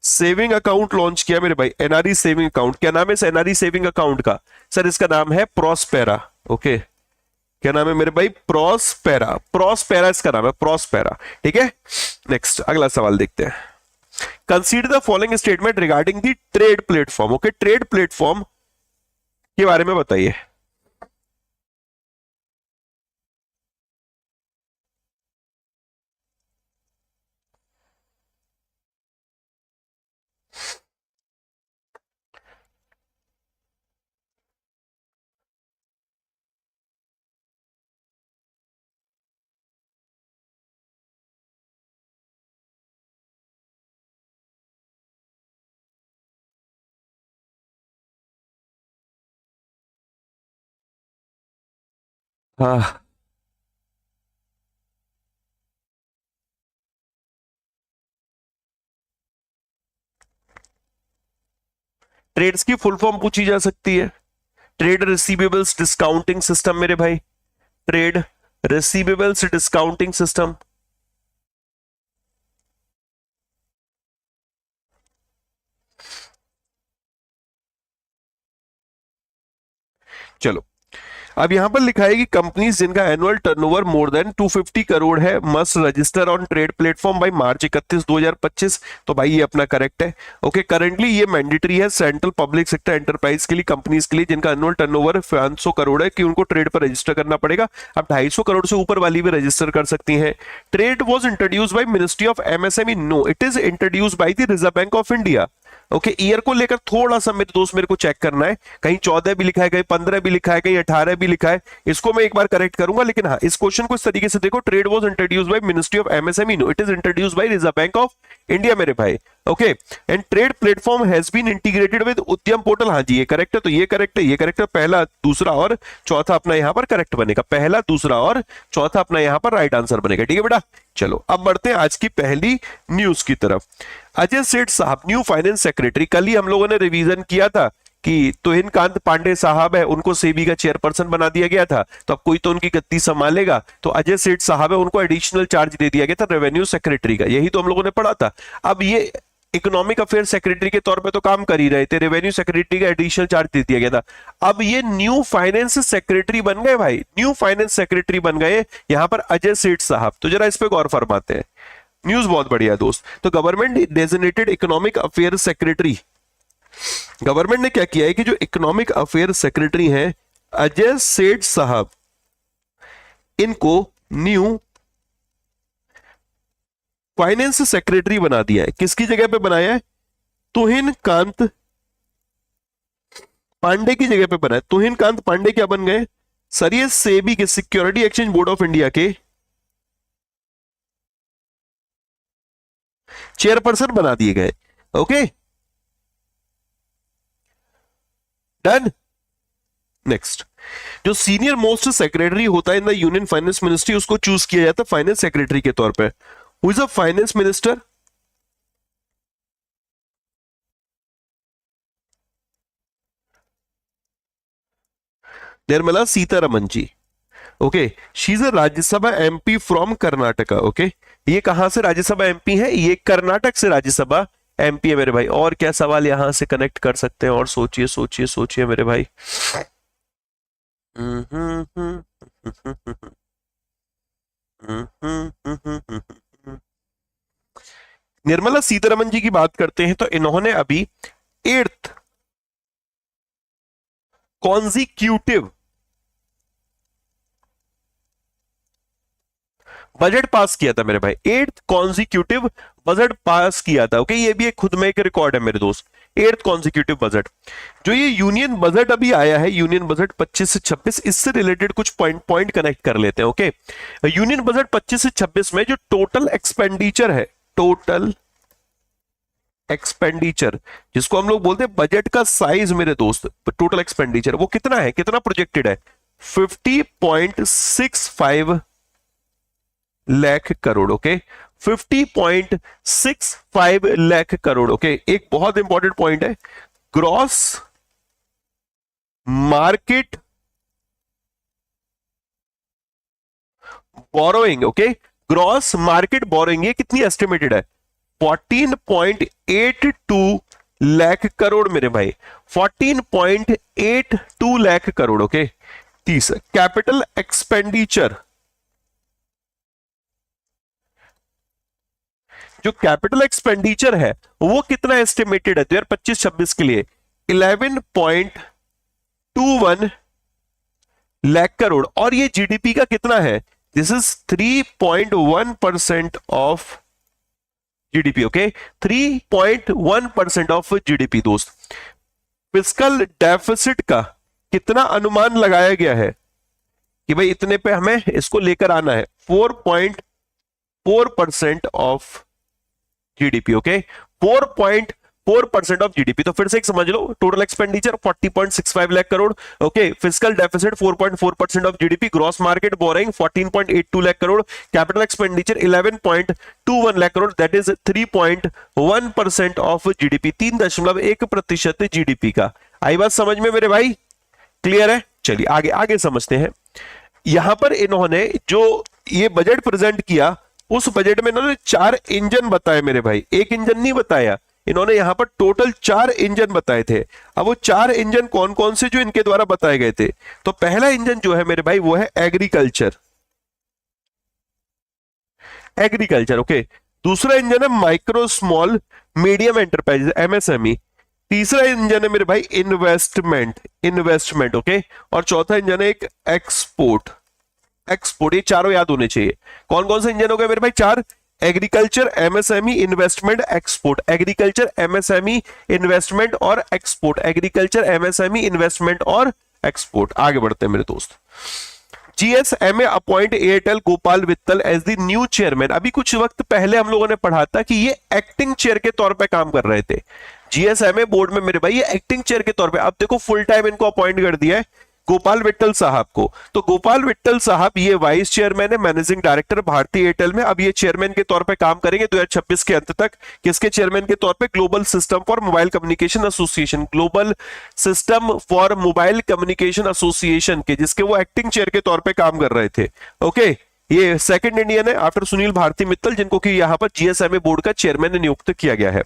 सेविंग अकाउंट लॉन्च किया मेरे भाई, एनआरई सेविंग अकाउंट। क्या नाम है इस एनआरई सेविंग अकाउंट का? सर इसका नाम है प्रॉस्पेरा। ओके, क्या नाम है मेरे भाई? प्रॉस्पेरा, प्रॉस्पेरा इसका नाम है, प्रॉस्पेरा। ठीक है, नेक्स्ट अगला सवाल देखते हैं। Consider the following statement regarding the trade platform. Okay, trade platform के बारे में बताइए। हाँ, ट्रेड्स की फुल फॉर्म पूछी जा सकती है। ट्रेड रिसीवेबल्स डिस्काउंटिंग सिस्टम मेरे भाई, ट्रेड रिसीवेबल्स डिस्काउंटिंग सिस्टम। चलो, अब यहां पर लिखा है कि कंपनीज जिनका annual turnover more than 250 crore है must register on trade platform by March 31 2025। तो भाई ये अपना करेक्ट है। ओके, करंटली ये मैंडेटरी है सेंट्रल पब्लिक सेक्टर एंटरप्राइज के लिए, कंपनीज के लिए जिनका एनुअल टर्नओवर 500 करोड़ है, कि उनको ट्रेड पर रजिस्टर करना पड़ेगा। अब 250 करोड़ से ऊपर वाली भी रजिस्टर कर सकती है। Trade was introduce by ministry of MSME? No, it is introduce by the Reserve Bank of India. Okay, year को लेकर थोड़ा सा मेरे दोस्त मेरे को चेक करना है, कहीं 14 भी लिखा है, कहीं 15 भी लिखा है, कहीं 18 भी लिखा है, इसको मैं एक बार करेक्ट करूंगा। लेकिन हाँ, इस क्वेश्चन को इस तरीके से देखो, trade was introduce by ministry of MSME? No, it is introduce by Reserve Bank of India मेरे भाई। Okay, and trade platform has been integrated with Udyam portal. हाँ जी, ये करेक्ट है, तो ये करेक्ट है, ये करेक्ट है। पहला, दूसरा और चौथा अपना यहां पर करेक्ट बनेगा, पहला, दूसरा और चौथा अपना यहां पर राइट आंसर बनेगा। ठीक है बेटा, चलो अब बढ़ते हैं आज की पहली न्यूज की तरफ। अजय सेठ साहब न्यू फाइनेंस सेक्रेटरी, कल ही हम लोगों ने रिवीजन किया था कि तुहिनकांत पांडे साहब है, उनको सेबी का चेयरपर्सन बना दिया गया था, तो अब कोई तो उनकी गद्दी संभालेगा, तो अजय सेठ साहब है, उनको एडिशनल चार्ज दे दिया गया था रेवेन्यू सेक्रेटरी का। यही तो हम लोगों ने पढ़ा था। अब ये इकोनॉमिक अफेयर सेक्रेटरी के तौर पे तो काम कर ही रहे थे, रेवेन्यू सेक्रेटरी का एडिशनल चार्ज दे दिया गया था। अब ये न्यू फाइनेंस सेक्रेटरी बन गए भाई, न्यू फाइनेंस सेक्रेटरी बन गए यहां पर अजय सेठ साहब। तो जरा इस पे गौर फरमाते हैं। न्यूज बहुत बढ़िया दोस्त। तो government designated economic affair secretary, government ने क्या किया है कि जो इकोनॉमिक अफेयर सेक्रेटरी हैं अजय सेठ साहब, इनको न्यू फाइनेंस सेक्रेटरी बना दिया है। किसकी जगह पे बनाया है? तुहिनकांत पांडे की जगह पे बना है। तुहिनकांत पांडे क्या बन गए सर? ये सेबी के, security exchange board of India के चेयरपर्सन बना दिए गए। Okay, done. नेक्स्ट, जो सीनियर मोस्ट सेक्रेटरी होता है in the union finance ministry, उसको चूज किया जाता है फाइनेंस सेक्रेटरी के तौर पे। Who is a finance minister? Nirmala Sitharaman ji. Okay, she is a Rajya Sabha MP from Karnataka. Okay, ये कहां से राज्यसभा एमपी है? ये कर्नाटक से राज्यसभा एमपी है मेरे भाई। और क्या सवाल यहां से कनेक्ट कर सकते हैं? और सोचिए सोचिए सोचिए मेरे भाई। निर्मला सीतारमन जी की बात करते हैं तो इन्होंने अभी 8th कॉन्जिक्यूटिव बजट पास किया था मेरे भाई। 8th कॉन्जिक्यूटिव बजट पास किया था। ओके, ये भी एक खुद में एक रिकॉर्ड है मेरे दोस्त। 8th consecutive budget. जो ये यूनियन बजट अभी आया है, यूनियन बजट 25 से 26, इससे रिलेटेड कुछ पॉइंट कनेक्ट कर लेते हैं। ओके, यूनियन बजट 25 से 26 में जो टोटल एक्सपेंडिचर है, टोटल एक्सपेंडिचर, जिसको हम लोग बोलते हैं बजट का साइज मेरे दोस्त, टोटल एक्सपेंडिचर वो कितना है, कितना प्रोजेक्टेड है? 50.65 लाख करोड़। ओके, 50.65 लाख करोड़। ओके, एक बहुत इंपॉर्टेंट पॉइंट है, gross market borrowing. Okay, gross market borrowing ये कितनी एस्टिमेटेड है? 14.82 लाख करोड़ मेरे भाई, 14.82 lakh crore. Okay, 30 capital expenditure, जो कैपिटल एक्सपेंडिचर है वो कितना एस्टिमेटेड है 2025-26 के लिए? 11.21 लाख करोड़। और ये जीडीपी का कितना है? This is 3.1% of GDP. Okay, 3.1% of GDP दोस्त। फिस्कल डेफिसिट का कितना अनुमान लगाया गया है कि भाई इतने पे हमें इसको लेकर आना है? 4.4% of GDP. Okay, 4.4% of GDP. तो फिर से एक समझ लो, total expenditure 40.65 lakh crore. Okay, fiscal deficit 4.4% of GDP, gross market borrowing 14.82 lakh crore, capital expenditure 11.21 lakh crore, that is 3.1% of GDP, 3.1% GDP का। आई बात समझ में मेरे भाई? क्लियर है? चलिए आगे आगे समझते हैं। यहां पर इन्होंने जो ये बजट प्रेजेंट किया, उस बजट में इन्होंने 4 इंजन बताए मेरे भाई, एक इंजन नहीं बताया इन्होंने, यहां पर टोटल 4 इंजन बताए थे। अब वो 4 इंजन कौन कौन से जो इनके द्वारा बताए गए थे? तो पहला इंजन जो है मेरे भाई वो है एग्रीकल्चर, एग्रीकल्चर। ओके, दूसरा इंजन है micro small medium enterprise, MSME. तीसरा इंजन है मेरे भाई इन्वेस्टमेंट, इन्वेस्टमेंट। ओके, और चौथा इंजन है एक एक्सपोर्ट, एक्सपोर्ट। ये चारों याद होने चाहिए। कौन कौन से इंजन हो गए मेरे भाई? 4, agriculture, MSME, investment, export. Agriculture, MSME, investment और एक्सपोर्ट। एग्रीकल्चर, एमएसएमई, इन्वेस्टमेंट और एक्सपोर्ट। आगे बढ़ते हैं मेरे दोस्त। GSMA appoint Airtel Gopal Vittal as the new chairman. अभी कुछ वक्त पहले हम लोगों ने पढ़ा था कि ये एक्टिंग चेयर के तौर पे काम कर रहे थे जीएसएमए बोर्ड में मेरे भाई, ये एक्टिंग चेयर के तौर पे। अब देखो फुल टाइम इनको अपॉइंट कर दिया है। गोपाल विट्टल साहब को। तो गोपाल विट्टल साहब ये वाइस चेयरमैन है, मैनेजिंग डायरेक्टर भारतीय एयरटेल में। अब ये चेयरमैन के तौर पे काम करेंगे 2026 के अंत तक। किसके चेयरमैन के तौर पे? Global system for mobile communication association, global system for mobile communication association के, जिसके वो एक्टिंग चेयर के तौर पे काम कर रहे थे। ओके, ये सेकंड इंडियन है आफ्टर सुनील भारती मित्तल, जिनको कि यहां पर जीएसएमए बोर्ड का चेयरमैन नियुक्त किया गया है।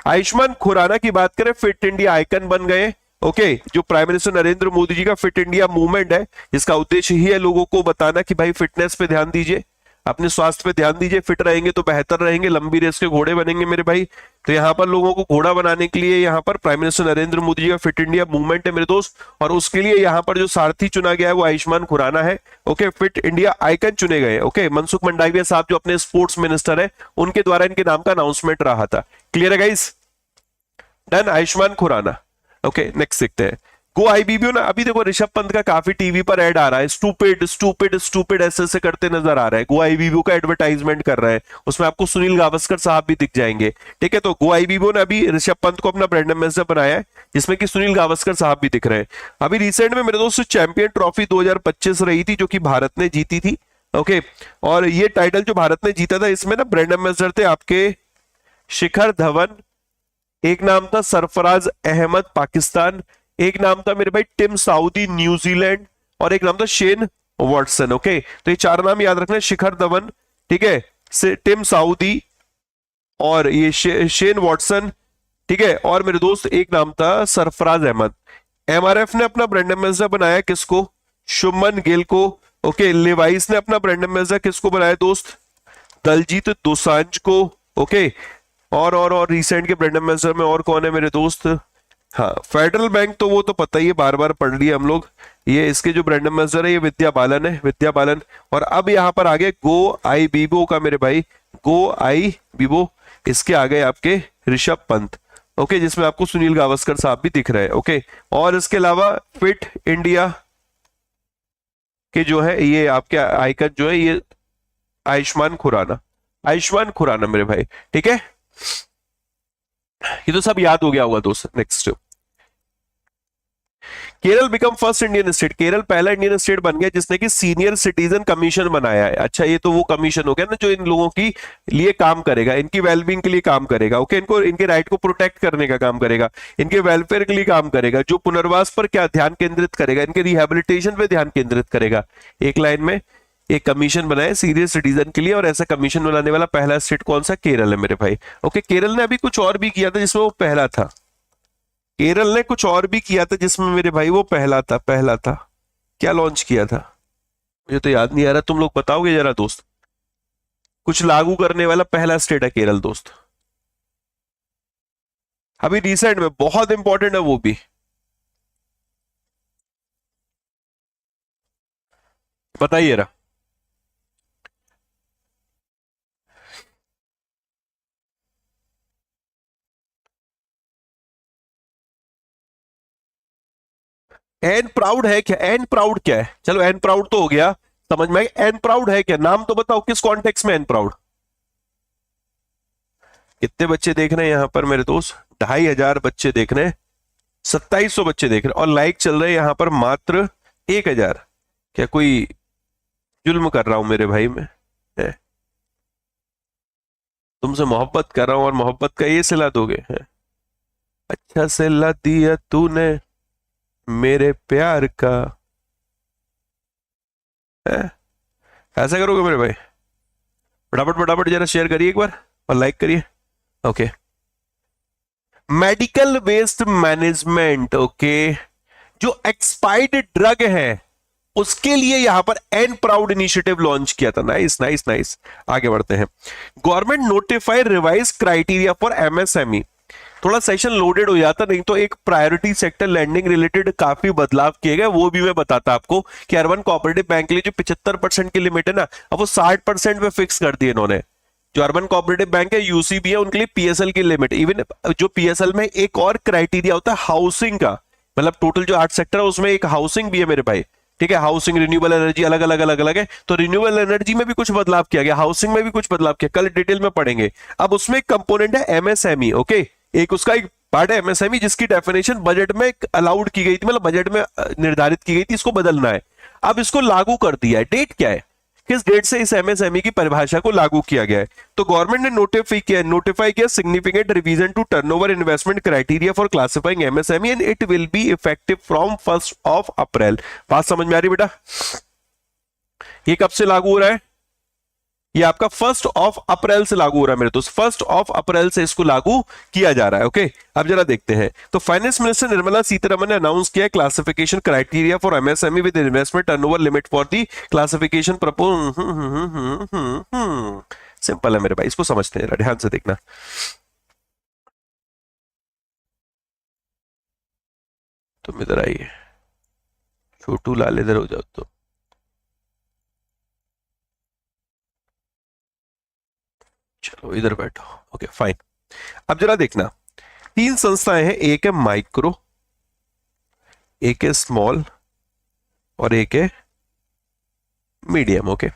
आयुष्मान खुराना की बात करें, फिट इंडिया आइकन बन गए। ओके, जो प्राइम मिनिस्टर नरेंद्र मोदी जी का फिट इंडिया मूवमेंट है, इसका उद्देश्य ही है लोगों को बताना कि भाई फिटनेस पे ध्यान दीजिए, अपने स्वास्थ्य पे ध्यान दीजिए, फिट रहेंगे तो बेहतर रहेंगे, लंबी रेस के घोड़े बनेंगे मेरे भाई। तो यहाँ पर लोगों को घोड़ा बनाने के लिए यहाँ पर प्राइम मिनिस्टर नरेंद्र मोदी जी का फिट इंडिया मूवमेंट है मेरे दोस्त, और उसके लिए यहाँ पर जो सारथी चुना गया है वो आयुष्मान खुराना है। ओके, फिट इंडिया आइकन चुने गए। ओके, मनसुख मंडाविया साहब जो अपने स्पोर्ट्स मिनिस्टर है, उनके द्वारा इनके नाम का अनाउंसमेंट रहा था। क्लियर है guys? Done, Ayushmann Khurrana. Okay, next देखते हैं। गो आईबीबीओ ना, अभी देखो ऋषभ पंत का काफी टीवी पर ऐड आ रहा है, स्टूपिड स्टूपिड स्टूपिड ऐसे करते नजर आ रहा है। गो आईबीबीओ का एडवर्टाइजमेंट कर रहा है, उसमें आपको सुनील गावस्कर साहब भी दिख जाएंगे। ठीक है, तो गो आईबीबीओ ने अभी ऋषभ पंत को अपना ब्रांड एम्बेसडर बनाया है, जिसमें कि सुनील गावस्कर साहब भी दिख रहे हैं। अभी रिसेंट में मेरे दोस्त चैंपियन ट्रॉफी 2025 रही थी, जो कि भारत ने जीती थी। ओके, और ये टाइटल जो भारत ने जीता था, इसमें ना ब्रांड एम्बेसडर थे आपके शिखर धवन, एक नाम था सरफराज अहमद पाकिस्तान, एक नाम था मेरे भाई टिम साउदी न्यूजीलैंड, और एक नाम था शेन वॉटसन। ओके, तो ये चार नाम याद रखना, शिखर धवन, ठीक है, टिम साउदी, और ये शेन वॉटसन, ठीक है, और मेरे दोस्त एक नाम था सरफराज अहमद। एमआरएफ ने अपना ब्रांड एम्बेसडर बनाया किसको? शुभमन गिल को। ओके, लेवाइस ने अपना ब्रांड एम्बेसडर किसको बनाया दोस्त? दलजीत दोसांझ को। ओके, और रिसेंट के ब्रांड एम्बेसडर में और कौन है मेरे दोस्त? हाँ, फेडरल बैंक तो वो तो पता ही है, बार बार पढ़ लिए हम लोग। ये इसके जो ब्रांड एम्बेसडर है ये विद्या बालन है, विद्या बालन। और अब यहाँ पर आ गए गो आई बीबो का मेरे भाई, गो आई बीबो, इसके आ गए आपके ऋषभ पंत। ओके, जिसमें आपको सुनील गावस्कर साहब भी दिख रहे हैं। ओके, और इसके अलावा फिट इंडिया के जो है ये आपके आइकन जो है ये आयुष्मान खुराना, आयुष्मान खुराना मेरे भाई। ठीक है, ये तो सब याद हो गया होगा दोस्त। Next, Kerala become first Indian state, Kerala पहला इंडियन स्टेट बन गया जिसने कि सीनियर सिटीजन कमीशन बनाया है। अच्छा, ये तो वो कमीशन हो गया ना जो इन लोगों की लिए काम करेगा, इनकी वेलबींग के लिए काम करेगा। ओके, इनको इनके राइट को प्रोटेक्ट करने का काम करेगा, इनके वेलफेयर के लिए काम करेगा, जो पुनर्वास पर क्या ध्यान केंद्रित करेगा, इनके रिहेबिलिटेशन पे ध्यान केंद्रित करेगा। एक लाइन में एक कमीशन बनाया सीनियर सिटीजन के लिए, और ऐसा कमीशन बनाने वाला पहला स्टेट कौन सा? केरल है मेरे भाई। ओके, केरल ने अभी कुछ और भी किया था जिसमें वो पहला था, केरल ने कुछ और भी किया था जिसमें मेरे भाई वो पहला था। पहला था क्या लॉन्च किया था? मुझे तो याद नहीं आ रहा, तुम लोग बताओगे जरा दोस्त। कुछ लागू करने वाला पहला स्टेट है केरल दोस्त, अभी रिसेंट में, बहुत इंपॉर्टेंट है वो भी। बताइए रहा। एन प्राउड है क्या? एन प्राउड क्या है? चलो एन प्राउड तो हो गया, समझ में। एन प्राउड है क्या? नाम तो बताओ, किस कॉन्टेक्स्ट में एन प्राउड? कितने बच्चे देख रहे हैं यहाँ पर मेरे दोस्त? 2500 बच्चे देख रहे हैं, 2700 बच्चे देख रहे हैं, और लाइक चल रहे हैं यहाँ पर मात्र 1000। क्या कोई जुल्म कर रहा हूं मेरे भाई में? तुमसे मोहब्बत कर रहा हूं और मोहब्बत का ये सिला दोगे? है? अच्छा सिला दिया तूने मेरे प्यार का, है? ऐसा करोगे मेरे भाई? फटाफट फटाफट जरा शेयर करिए एक बार और लाइक करिए। Okay, medical waste management. Okay, जो एक्सपायर्ड ड्रग है उसके लिए यहां पर एन प्राउड इनिशिएटिव लॉन्च किया था। नाइस नाइस नाइस, आगे बढ़ते हैं। Government notify revise criteria for MSME. थोड़ा सेशन लोडेड हो जाता, नहीं तो एक प्रायोरिटी सेक्टर लैंडिंग रिलेटेड काफी बदलाव किए गए, वो भी मैं बताता आपको कि अर्बन कोऑपरेटिव बैंक के लिए जो 75% की लिमिट है ना, अब वो 60% पे फिक्स कर दी इन्होंने। जो अर्बन कोऑपरेटिव बैंक है, यूसीबी है, उनके लिए पीएसएल की लिमिट, इवन जो पीएसएल में एक और क्राइटेरिया होता है हाउसिंग का, मतलब टोटल जो 8 सेक्टर है उसमें एक हाउसिंग भी है मेरे भाई। ठीक है, हाउसिंग, रिन्यूएबल एनर्जी अलग अलग अलग अलग है, तो रिन्यूएबल एनर्जी में भी कुछ बदलाव किया गया, हाउसिंग में भी कुछ बदलाव किया, कल डिटेल में पढ़ेंगे। अब उसमें एक कंपोनेंट है एमएसएमई। ओके, एक उसका एक पार्ट है एमएसएमई जिसकी डेफिनेशन बजट में अलाउड की गई थी, मतलब बजट में निर्धारित की गई थी, इसको बदलना है। अब इसको लागू कर दिया है। डेट क्या है, किस डेट से इस एमएसएमई की परिभाषा को लागू किया गया है? तो गवर्नमेंट ने नोटिफाई किया significant revision to turnover investment criteria for classifying MSME and it will be effective from 1 April. बात समझ में आ रही बेटा? ये कब से लागू हो रहा है? ये आपका 1 अप्रैल से लागू हो रहा है मेरे दोस्त। 1 अप्रैल से इसको लागू किया जा रहा है। ओके, अब जरा देखते हैं। तो फाइनेंस मिनिस्टर निर्मला सीतारमन ने अनाउंस किया classification criteria for MSME with investment turnover limit for the classification propose. Simple है मेरे भाई, इसको समझते हैं, ध्यान से देखना। तुम इधर आइए, छोटू लाल इधर हो जाओ। तो चलो इधर बैठो। Okay fine. अब जरा देखना, 3 संस्थाएं हैं, एक है माइक्रो, एक है स्मॉल और एक है मीडियम। ओके,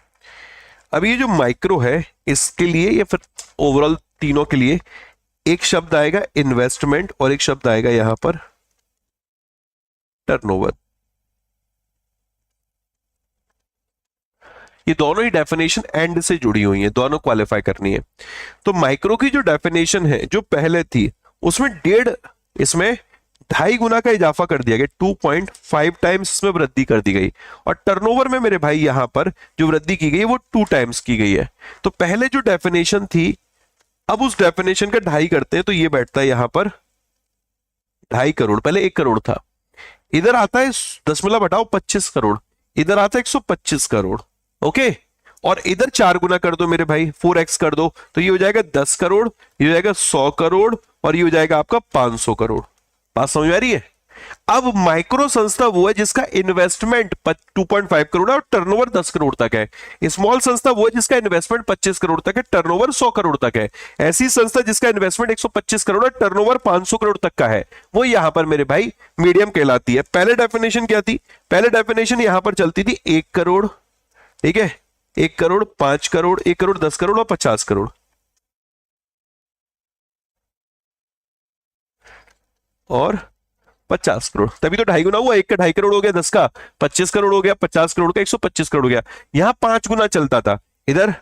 अब ये जो माइक्रो है इसके लिए या फिर ओवरऑल तीनों के लिए एक शब्द आएगा इन्वेस्टमेंट और एक शब्द आएगा यहां पर टर्नओवर। ये दोनों ही डेफिनेशन एंड से जुड़ी हुई हैं, दोनों क्वालिफाई करनी है। तो माइक्रो की जो डेफिनेशन है जो पहले थी उसमें 1.5, इसमें 2.5 गुना का इजाफा कर दिया गया, 2.5 टाइम्स इसमें वृद्धि कर दी गई। और टर्नओवर में मेरे भाई यहां पर जो वृद्धि की गई है वो 2 टाइम्स की गई है। तो पहले जो डेफिनेशन थी, अब उस डेफिनेशन का 2.5 करते हैं तो ये बैठता है यहां पर 2.5 करोड़। पहले 1 करोड़ था, इधर आता है 10 करोड़, इधर आता है 125 करोड़। ओके, और इधर 4 गुना कर दो मेरे भाई, 4x कर दो, तो ये हो जाएगा 10 करोड़, ये हो जाएगा 100 करोड़ और ये हो जाएगा आपका 500 करोड़। बात समझ में आ रही है? अब माइक्रो संस्था वो है जिसका इन्वेस्टमेंट 2.5 करोड़ है और टर्नओवर 10 करोड़ तक है। स्मॉल संस्था वो है जिसका इन्वेस्टमेंट 25 करोड़ तक है, टर्नओवर 100 करोड़ तक है। ऐसी संस्था जिसका इन्वेस्टमेंट 125 करोड़ है, टर्नओवर 500 करोड़ तक का है, वो यहां पर मेरे भाई मीडियम कहलाती है। पहले डेफिनेशन क्या थी? पहले डेफिनेशन यहां पर चलती थी 1 करोड़, ठीक है, 1 करोड़, 5 करोड़, 1 करोड़, 10 करोड़ और 50 करोड़। और 50 करोड़, तभी तो 2.5 गुना हुआ। 1 का 2.5 करोड़ हो गया, 10 का 25 करोड़ हो गया, 50 करोड़ का 125 करोड़ हो गया। यहां 5 गुना चलता था, इधर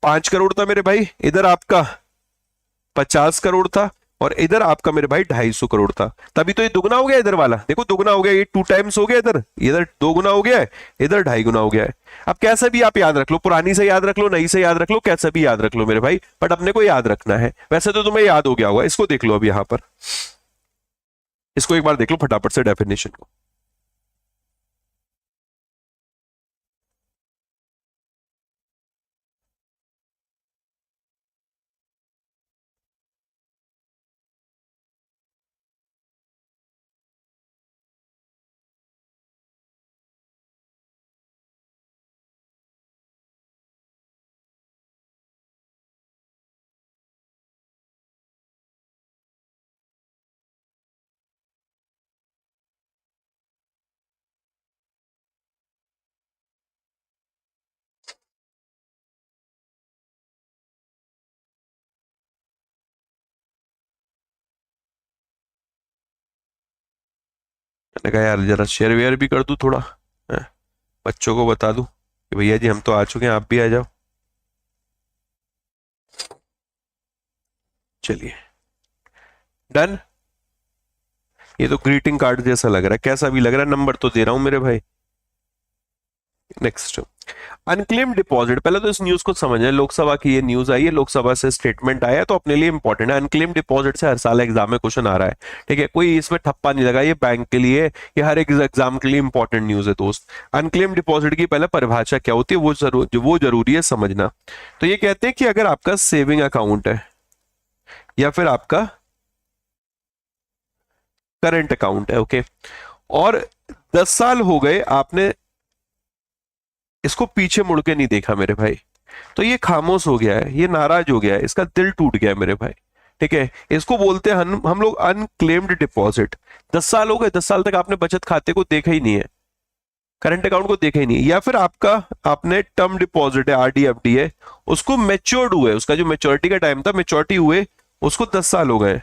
5 करोड़ था मेरे भाई, इधर आपका 50 करोड़ था और इधर आपका मेरे भाई 250 करोड़ था। तभी तो ये दुगना हो गया, इधर वाला देखो दुगना हो गया, ये 2 टाइम्स हो गया, इधर इधर 2 गुना हो गया है, इधर 2.5 गुना हो गया है। अब कैसा भी आप याद रख लो, पुरानी से याद रख लो, नई से याद रख लो, कैसा भी याद रख लो मेरे भाई, बट अपने को याद रखना है। वैसे तो तुम्हें याद हो गया होगा, इसको देख लो अब यहां पर, इसको एक बार देख लो फटाफट से डेफिनेशन को। मैंने कहा यार जरा शेयर वेयर भी कर दूं थोड़ा, है? बच्चों को बता दूं कि भैया जी हम तो आ चुके हैं, आप भी आ जाओ। चलिए डन। ये तो ग्रीटिंग कार्ड जैसा लग रहा है, कैसा भी लग रहा है, नंबर तो दे रहा हूं मेरे भाई। Next, unclaim deposit. पहले तो इस न्यूज को समझें, लोकसभा की ये न्यूज आई है, लोकसभा से स्टेटमेंट आया है, तो अपने लिए इंपॉर्टेंट है। अनक्लेम डिपॉजिट से हर साल एग्जाम में क्वेश्चन आ रहा है, ठीक है, कोई इसमें ठप्पा नहीं लगा, ये बैंक के लिए, ये हर एक एग्जाम के लिए इंपॉर्टेंट न्यूज है दोस्त। अनक्लेम डिपॉजिट की पहले परिभाषा क्या होती है वो जरूरी है समझना। तो ये कहते हैं कि अगर आपका सेविंग अकाउंट है या फिर आपका करंट अकाउंट है, ओके, और 10 साल हो गए आपने इसको पीछे मुड़ के नहीं देखा मेरे भाई, तो ये खामोश हो गया है, ये नाराज हो गया है, इसका दिल टूट गया है मेरे भाई, ठीक है। इसको बोलते हैं हम लोग अनक्लेम्ड डिपॉजिट। 10 साल हो गए, 10 साल तक आपने बचत खाते को देखा ही नहीं है, करंट अकाउंट को देखा ही नहीं है, या फिर आपका आपने टर्म डिपॉजिट है, आरडी एफडी है, उसको मैच्योर्ड हुए, उसका जो मैच्योरिटी का टाइम था, मैच्योरिटी हुए उसको 10 साल हो गए,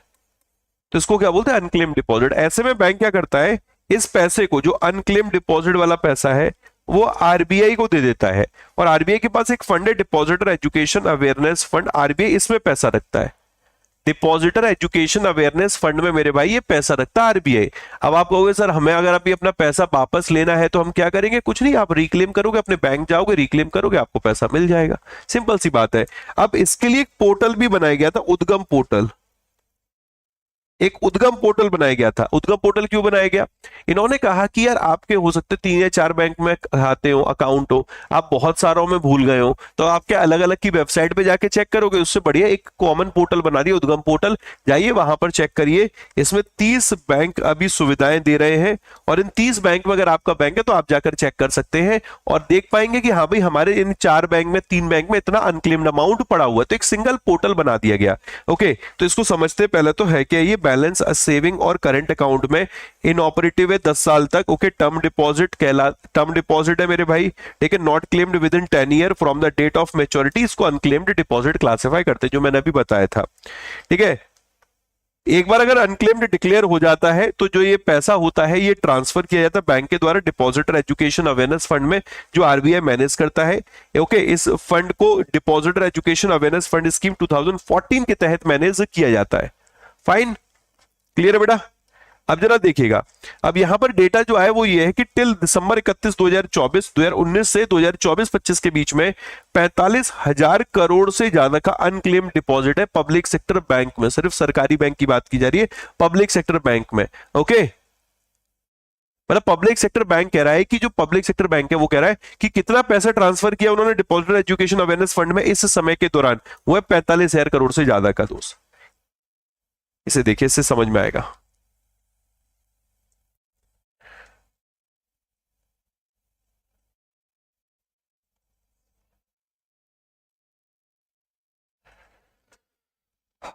तो इसको क्या बोलते हैं, अनक्लेम डिपॉजिट। ऐसे में बैंक क्या करता है, इस पैसे को, जो अनक्लेम डिपॉजिट वाला पैसा है, वो आरबीआई को दे देता है। और आरबीआई के पास एक फंड है, depositor education awareness fund, RBI इसमें पैसा रखता है। डिपॉजिटर एजुकेशन अवेयरनेस फंड में मेरे भाई ये पैसा रखता है आरबीआई। अब आप कहोगे सर हमें अगर अभी अपना पैसा वापस लेना है तो हम क्या करेंगे, कुछ नहीं, आप रिक्लेम करोगे, अपने बैंक जाओगे, रिक्लेम करोगे, आपको पैसा मिल जाएगा। सिंपल सी बात है। अब इसके लिए एक पोर्टल भी बनाया गया था, उद्गम पोर्टल। एक उद्गम पोर्टल बनाया गया था। उद्गम पोर्टल क्यों बनाया गया, इन्होंने कहा कि यार आपके हो सकते 3 या 4 बैंक में खाते हो, अकाउंट हो, आप बहुत सारों में भूल गए हो, तो आप क्या अलग अलग की वेबसाइट पे जाके चेक करोगे, उससे बढ़िया एक कॉमन पोर्टल बना दिया, उद्गम पोर्टल। जाइए वहां पर चेक करिए। इसमें 30 बैंक अभी सुविधाएं दे रहे हैं, और इन 30 बैंक में अगर आपका बैंक है तो आप जाकर चेक कर सकते हैं और देख पाएंगे कि हाँ भाई हमारे इन 4 बैंक में, 3 बैंक में इतना अनक्लेम्ड अमाउंट पड़ा हुआ है। तो एक सिंगल पोर्टल बना दिया गया। ओके, तो इसको समझते पहले तो है क्या ये बैलेंस सेविंग और करंट अकाउंट में इनऑपरेटिव है 10 साल तक। ओके, टर्म डिपॉजिट है मेरे भाई, ठीक है, not claimed within 10 year from the date of maturity, इसको अनक्लेम्ड डिपॉजिट क्लासिफाई करते हैं, जो मैंने अभी बताया था। ठीक है, एक बार अगर अनक्लेम्ड डिक्लेयर हो जाता है तो जो ये पैसा होता है ये ट्रांसफर किया जाता है बैंक के द्वारा डिपॉजिटर एजुकेशन अवेयरनेस फंड में, जो आरबीआई मैनेज करता है। ओके, इस फंड को depositor education awareness fund scheme 2014 के तहत मैनेज किया जाता है। फाइन, क्लियर है बेटा। अब जरा देखिएगा, अब यहां पर डेटा जो है वो ये है कि टिल दिसंबर 31 2019 से 2024-25 के बीच में 45,000 करोड़ से ज्यादा का अनक्लेम्ड डिपॉजिट है पब्लिक सेक्टर बैंक में। सिर्फ सरकारी बैंक की बात की जा रही है, पब्लिक सेक्टर बैंक में। ओके, मतलब पब्लिक सेक्टर बैंक कह रहा है कि जो पब्लिक सेक्टर बैंक है वो कह रहा है कि कितना पैसा ट्रांसफर किया उन्होंने डिपॉजिटर एजुकेशन अवेयरनेस फंड में इस समय के दौरान, वो है 45,000 करोड़ से ज्यादा का। दोस्त इसे देखिए, इससे समझ में आएगा।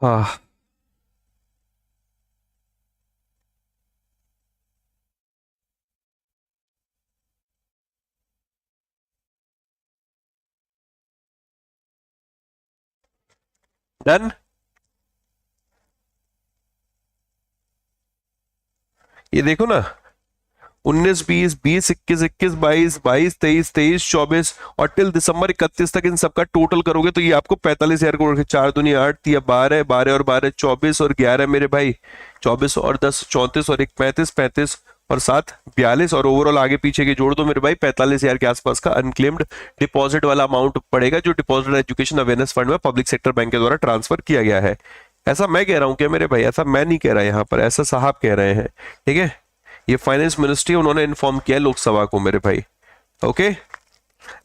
हाँ, डन। ये देखो ना, 19 20 20 21 21 22 22 23 23 24 और टिल दिसंबर 31 तक इन सबका टोटल करोगे तो ये आपको 45,000 करोड़ के 4 दूनी 8 या 12 12 और 12 24 और 11 मेरे भाई 24 और 10 34 और 1 35 35 और 7 42 और ओवरऑल आगे पीछे के जोड़ दो मेरे भाई, 45,000 के आसपास का अनक्लेम्ड डिपॉजिट वाला अमाउंट पड़ेगा, जो डिपॉजिट एजुकेशन अवेयरनेस फंड में पब्लिक सेक्टर बैंक के द्वारा ट्रांसफर किया गया है। ऐसा मैं कह रहा हूं क्या मेरे भाई, ऐसा मैं नहीं कह रहा, यहाँ पर ऐसा साहब कह रहे हैं। ठीक है, ये फाइनेंस मिनिस्ट्री उन्होंने इन्फॉर्म किया लोकसभा को मेरे भाई। ओके,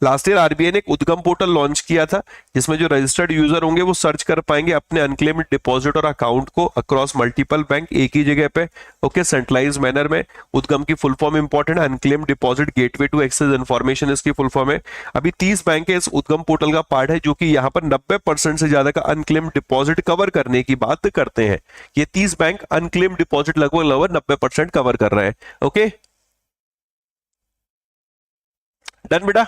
लास्ट ईयर आरबीआई ने एक उद्गम पोर्टल लॉन्च किया था, जिसमें जो रजिस्टर्ड यूजर होंगे वो सर्च कर पाएंगे अपने अनक्लेम्ड डिपॉजिट और अकाउंट को अक्रॉस मल्टीपल बैंक एक ही जगह पे। ओके, सेंट्रलाइज मैनर में। उद्गम की full form important, unclaimed deposit gateway to access information इसकी फुल फॉर्म है। अभी 30 बैंक इस उद्गम पोर्टल का पार्ट है, जो कि यहाँ पर 90% से ज्यादा का अनक्लेम्ड डिपॉजिट कवर करने की बात करते हैं। ये 30 बैंक अनक्लेम्ड डिपॉजिट लगभग 90% कवर कर रहे हैं। ओके, डन बेटा।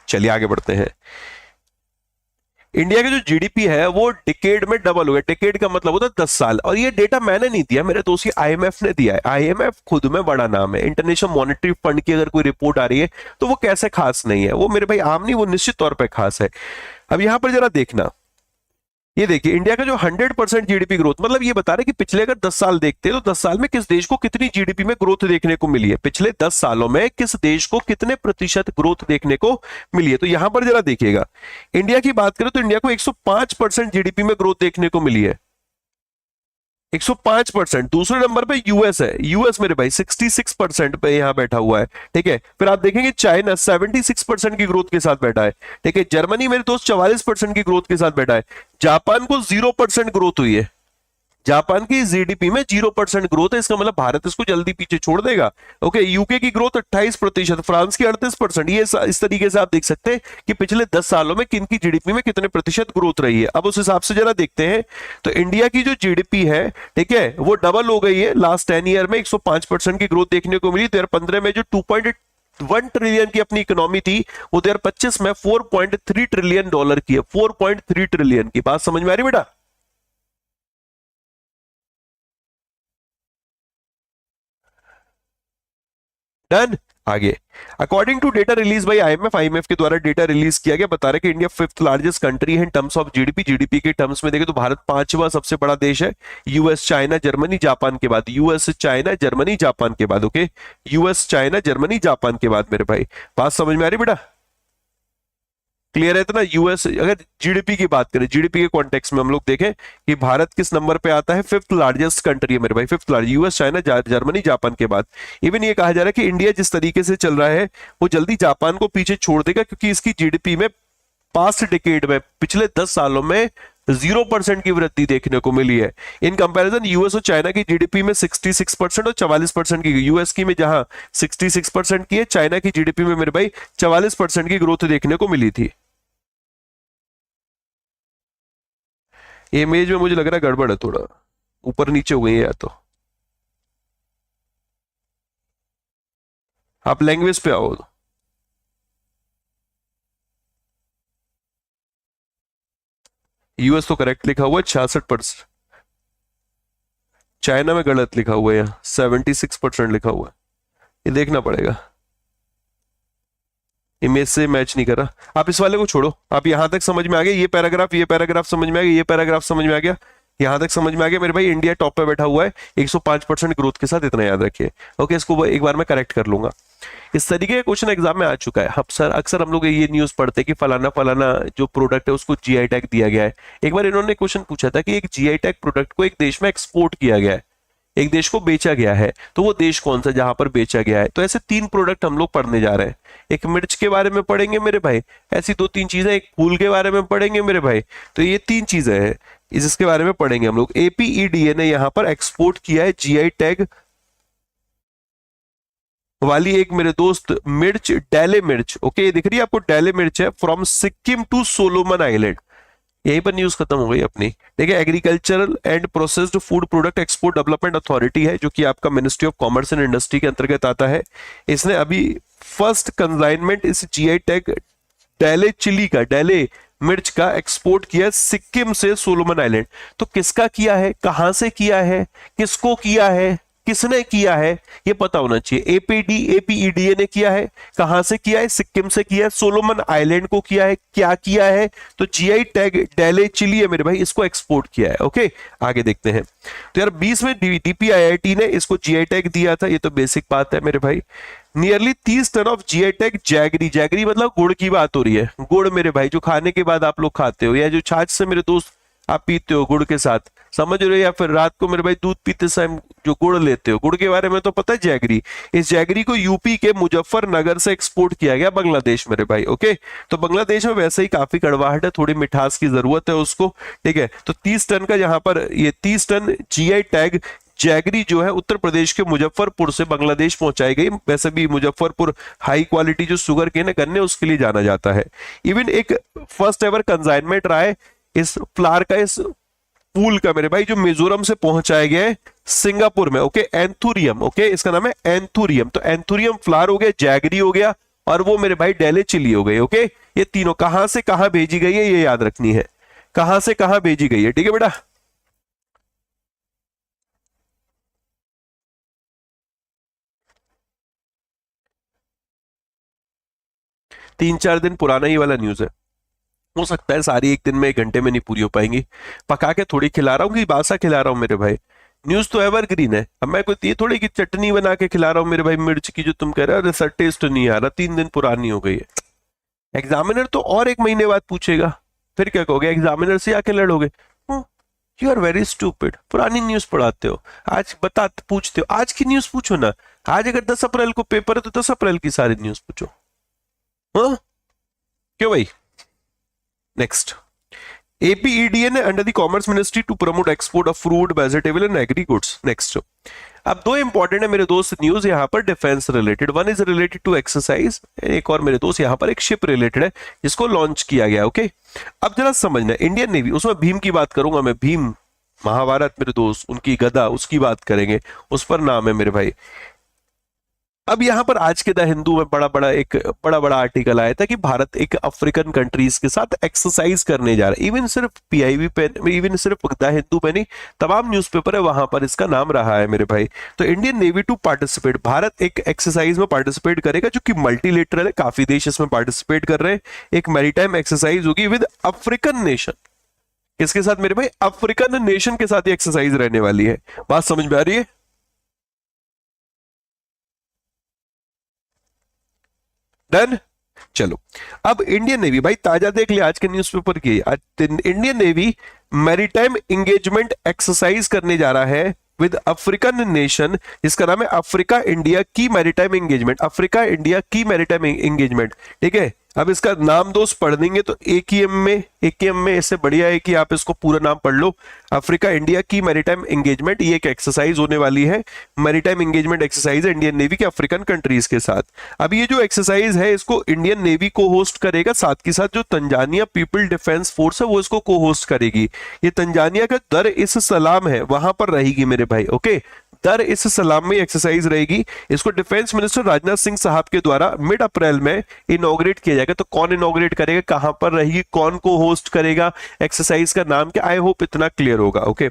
चलिए आगे बढ़ते हैं। इंडिया की जो जीडीपी है वो डिकेड में डबल हो गया। डिकेड का मतलब होता है 10 साल, और ये डेटा मैंने नहीं दिया, मेरे दोस्त आईएमएफ ने दिया है। आईएमएफ खुद में बड़ा नाम है, इंटरनेशनल मॉनेटरी फंड की अगर कोई रिपोर्ट आ रही है तो वो कैसे खास नहीं है, वो मेरे भाई आम नहीं, वो निश्चित तौर पर खास है। अब यहां पर जरा देखना, ये देखिए इंडिया का जो 100% जीडीपी ग्रोथ, मतलब ये बता रहे कि पिछले अगर 10 साल देखते हैं तो 10 साल में किस देश को कितनी जीडीपी में ग्रोथ देखने को मिली है, पिछले 10 सालों में किस देश को कितने प्रतिशत ग्रोथ देखने को मिली है। तो यहां पर जरा देखिएगा, इंडिया की बात करें तो इंडिया को 105% जीडीपी में ग्रोथ देखने को मिली है, 105%। दूसरे नंबर पे यूएस है, यूएस मेरे भाई 66% पे यहां बैठा हुआ है। ठीक है, फिर आप देखेंगे चाइना 76% की ग्रोथ के साथ बैठा है। ठीक है, जर्मनी मेरे दोस्त 44% की ग्रोथ के साथ बैठा है। जापान को 0% ग्रोथ हुई है, जापान की जीडीपी में 0% ग्रोथ है, इसका मतलब भारत इसको जल्दी पीछे छोड़ देगा। ओके, यूके की ग्रोथ 28%, फ्रांस की 38%। ये इस तरीके से आप देख सकते हैं कि पिछले 10 सालों में किन की जीडीपी में कितने प्रतिशत ग्रोथ रही है। अब उस हिसाब से जरा देखते हैं, तो इंडिया की जो जीडीपी है, ठीक है, वो डबल हो गई है लास्ट 10 ईयर में, 105% की ग्रोथ देखने को मिली। 2015 में जो 2.1 ट्रिलियन की अपनी इकोनॉमी थी, वो 2025 में $4.3 ट्रिलियन की है, $4.3 ट्रिलियन की। बात समझ में आ रही बेटा? डन। आगे, according to data release by IMF, IMF के द्वारा डेटा रिलीज किया गया, बता रहे कि इंडिया फिफ्थ लार्जेस्ट कंट्री है in terms of GDP. GDP के टर्म्स में देखें तो भारत पांचवा सबसे बड़ा देश है, यूएस चाइना जर्मनी जापान के बाद, यूएस चाइना जर्मनी जापान के बाद। Okay, US China Germany Japan के बाद मेरे भाई, बात समझ में आ रही बेटा? क्लियर है इतना? यूएस, अगर जीडीपी की बात करें, जीडीपी के कॉन्टेक्स्ट में हम लोग देखें कि भारत किस नंबर पे आता है, फिफ्थ लार्जेस्ट कंट्री है मेरे भाई, fifth largest, US China Germany Japan के बाद। इवन ये कहा जा रहा है कि इंडिया जिस तरीके से चल रहा है वो जल्दी जापान को पीछे छोड़ देगा, क्योंकि इसकी जीडीपी में पास्ट डिकेड में, पिछले 10 सालों में 0% की वृद्धि देखने को मिली है। इन कंपैरिजन यूएस और चाइना की जीडीपी में 66% और 44% की, यूएस की में जहां 66% की है, चाइना की जीडीपी में मेरे भाई 44% की ग्रोथ देखने को मिली थी। ये इमेज में मुझे लग रहा है गड़बड़ है, थोड़ा ऊपर नीचे हो गई है, या तो आप लैंग्वेज पे आओ। यूएस तो करेक्ट लिखा हुआ है 66%, चाइना में गलत लिखा हुआ है, यहाँ 76% लिखा हुआ है, ये देखना पड़ेगा, इमेज से मैच नहीं कर रहा। आप इस वाले को छोड़ो, आप यहां तक समझ में आ गया, ये पैराग्राफ समझ में आ गया, ये पैराग्राफ समझ में आ गया, यहां तक समझ में आ गया मेरे भाई। इंडिया टॉप पे बैठा हुआ है 105% ग्रोथ के साथ, इतना याद रखिए। ओके, इसको एक बार मैं करेक्ट कर लूंगा। इस तरीके का क्वेश्चन एग्जाम में आ चुका है। अक्सर अक्सर हम लोग ये न्यूज पढ़ते हैं कि फलाना फलाना जो प्रोडक्ट है उसको जीआई टैग दिया गया है। एक बार इन्होंने क्वेश्चन पूछा था कि एक जीआई टैग प्रोडक्ट को एक देश में एक्सपोर्ट किया गया है, एक देश को बेचा गया है, तो वो देश कौन सा जहां पर बेचा गया है। तो ऐसे 3 प्रोडक्ट हम लोग पढ़ने जा रहे हैं। एक मिर्च के बारे में पढ़ेंगे मेरे भाई, ऐसी 2-3 चीजें, एक फूल के बारे में पढ़ेंगे मेरे भाई। तो ये 3 चीजें हैं इसके बारे में पढ़ेंगे हम लोग। एपीईडीए ने यहां पर एक्सपोर्ट किया है जीआई टैग वाली एक मेरे दोस्त मिर्च, डेले मिर्च। ओके, ये दिख रही है आपको, डेले मिर्च है, from Sikkim to Solomon island. यहीं पर न्यूज खत्म हो गई अपनी। देखिए, agricultural and processed food product export development authority है, जो कि आपका ministry of commerce and industry के अंतर्गत आता है। इसने अभी फर्स्ट कंसाइनमेंट इस जीआई टैग डेले चिली का, डेले मिर्च का एक्सपोर्ट किया है सिक्किम से सोलोमन आइलैंड। तो किसका किया है, कहां से किया है, किसको किया है, किसने किया है, ये पता होना चाहिए। एपीईडीए ने किया है, कहां से किया है, सिक्किम से किया है, सोलोमन आइलैंड को किया है, क्या किया है, तो जीआई टैग डेले चिली है मेरे भाई, इसको एक्सपोर्ट किया है। ओके, आगे देखते हैं। तो यार 20 में डीपीआईआईटी ने इसको जीआई टैग दिया था, ये तो बेसिक बात है मेरे भाई। Nearly 30 ton of GI tag jaggery, jaggery मतलब गुड़ की बात हो रही है, गुड़ मेरे भाई जो खाने के बाद आप लोग खाते हो, या जो छाछ से मेरे दोस्त आप पीते हो गुड़ के साथ, समझ रहे हो, या फिर रात को मेरे भाई दूध पीते समय जो गुड़ लेते हो, गुड़ के बारे में तो पता है जैगरी। इस जैगरी को यूपी के मुजफ्फरनगर से एक्सपोर्ट किया गया बांग्लादेश मेरे भाई। ओके, तो बांग्लादेश में वैसे ही काफी कड़वाहट है, थोड़ी मिठास की जरूरत है उसको, ठीक है। तो 30 टन का यहाँ पर, ये 30 टन जीआई टैग जैगरी जो है उत्तर प्रदेश के मुजफ्फरपुर से बांग्लादेश पहुंचाई गई। वैसे भी मुजफ्फरपुर हाई क्वालिटी जो शुगर केन है, गन्ने, उसके लिए जाना जाता है। इवन एक फर्स्ट एवर कंसाइनमेंट रहा है इस फ्लावर का, इस फूल का मेरे भाई, जो मिजोरम से पहुंचाया गया है सिंगापुर में। ओके, एंथुरियम, ओके, इसका नाम है एंथुरियम। तो एंथुरियम फ्लावर हो गया, जैगरी हो गया, और वो मेरे भाई डेले चिली हो गई। ओके, ये तीनों कहां से कहां भेजी गई है ये याद रखनी है, कहां से कहां भेजी गई है, ठीक है बेटा। 3-4 दिन पुराना ही वाला न्यूज है, हो सकता है सारी एक दिन में, 1 घंटे में नहीं पूरी हो पाएंगी। पका के थोड़ी खिला रहा हूँ कि बासा खिला रहा हूँ मेरे भाई, न्यूज तो एवरग्रीन है। अब मैं कोई ये थोड़ी की चटनी बना के खिला रहा हूँ मेरे भाई मिर्च की, जो तुम कह रहे हो, अरे सर टेस्ट नहीं आ रहा, 3 दिन पुरानी हो गई है। एग्जामिनर तो और 1 महीने बाद पूछेगा, फिर क्या कहोगे, एग्जामिनर से आके लड़ोगे। यू आर वेरी स्टूपिड, पुरानी न्यूज पढ़ाते हो, आज बता पूछते हो, आज की न्यूज पूछो ना। आज अगर 10 अप्रैल को पेपर है तो 10 अप्रैल की सारी न्यूज पूछो। हाँ, क्यों भाई। नेक्स्ट, APEDA ने under the commerce ministry to promote export of fruit, vegetable and agri goods. Next, अब 2 इंपॉर्टेंट है मेरे दोस्त न्यूज यहाँ पर defence related. One is related to exercise, एक और मेरे दोस्त यहाँ पर एक शिप रिलेटेड है जिसको लॉन्च किया गया। ओके, अब जरा समझना, इंडियन नेवी, उसमें भीम की बात करूंगा मैं, भीम महाभारत मेरे दोस्त, उनकी गदा, उसकी बात करेंगे, उस पर नाम है मेरे भाई। अब यहाँ पर आज के द हिंदू में बड़ा बड़ा आर्टिकल आया था कि भारत एक अफ्रीकन कंट्रीज के साथ एक्सरसाइज करने जा रहा है। इवन सिर्फ पीआईबी पे, इवन सिर्फ द हिंदू पे नहीं, तमाम न्यूज़पेपर है वहां पर इसका नाम रहा है मेरे भाई। तो Indian Navy to participate, Bharat एक एक्सरसाइज में पार्टिसिपेट करेगा जो कि मल्टीलेटरल है, काफी देश इसमें पार्टिसिपेट कर रहे हैं। एक मैरीटाइम एक्सरसाइज होगी विद अफ्रीकन नेशन। किसके साथ मेरे भाई? अफ्रीकन नेशन के साथ ये एक्सरसाइज रहने वाली है। बात समझ में आ रही है? डन। चलो, अब इंडियन नेवी भाई ताजा देख लिया आज के न्यूज़पेपर की। आज Indian navy maritime engagement exercise करने जा रहा है विद अफ्रीकन नेशन, जिसका नाम है अफ्रीका इंडिया की मैरीटाइम एंगेजमेंट। अफ्रीका इंडिया की मैरीटाइम एंगेजमेंट, ठीक है। अब इसका नाम दोस्त पढ़ देंगे तो एक ही एम में इससे बढ़िया है कि आप इसको पूरा नाम पढ़ लो। अफ्रीका इंडिया की मैरीटाइम एंगेजमेंट, ये एक एक्सरसाइज होने वाली है। मैरीटाइम एंगेजमेंट एक्सरसाइज है इंडियन नेवी के अफ्रीकन कंट्रीज के साथ। अब ये जो एक्सरसाइज है इसको इंडियन नेवी को होस्ट करेगा, साथ के साथ जो तंजानिया पीपल डिफेंस फोर्स है वो इसको को होस्ट करेगी। ये तंजानिया का दर इस सलाम है वहां पर रहेगी मेरे भाई, ओके। दर इस सलाम में एक्सरसाइज रहेगी। इसको डिफेंस मिनिस्टर राजनाथ सिंह साहब के द्वारा मिड अप्रैल में इनॉग्रेट किया जाएगा। तो कौन इनॉग्रेट करेगा, कहां पर रहेगी, कौन को होस्ट करेगा, एक्सरसाइज का नाम क्या, आई होप इतना क्लियर होगा, ओके।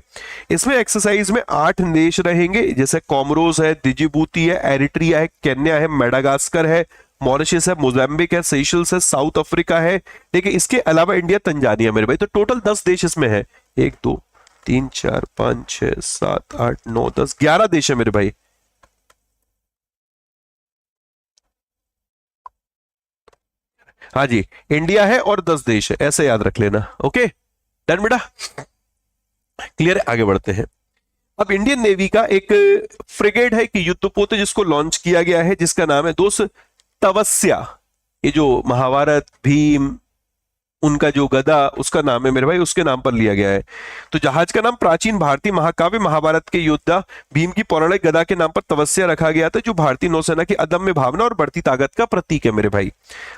इसमें एक्सरसाइज में 8 देश रहेंगे, जैसे कॉमरोस है, डिजिबूती है, एरिट्रिया है, केन्या है, मेडागास्कर है, मॉरिशस है, मोजाम्बिक है, सेशल्स है, साउथ अफ्रीका है, ठीक है। इसके अलावा इंडिया, तंजानिया मेरे भाई। तो टोटल 10 देश इसमें है। 1 2 3 4 5 6 7 8 9 10 11 देश है मेरे भाई। हाँ जी, इंडिया है और 10 देश है, ऐसे याद रख लेना, ओके। डन बेटा, क्लियर है। आगे बढ़ते हैं। अब इंडियन नेवी का एक फ्रिगेट है कि युद्धपोत जिसको लॉन्च किया गया है, जिसका नाम है दोस्त तवस्या। ये जो महाभारत भीम उनका जो गदा उसका नाम है मेरे भाई, उसके नाम पर लिया गया है। तो जहाज का नाम प्राचीन भारतीय महाकाव्य महाभारत के योद्धा भीम की पौराणिक गदा के नाम पर तवस्या रखा गया था, जो भारतीय नौसेना की अदम्य भावना और बढ़ती ताकत का प्रतीक है मेरे भाई।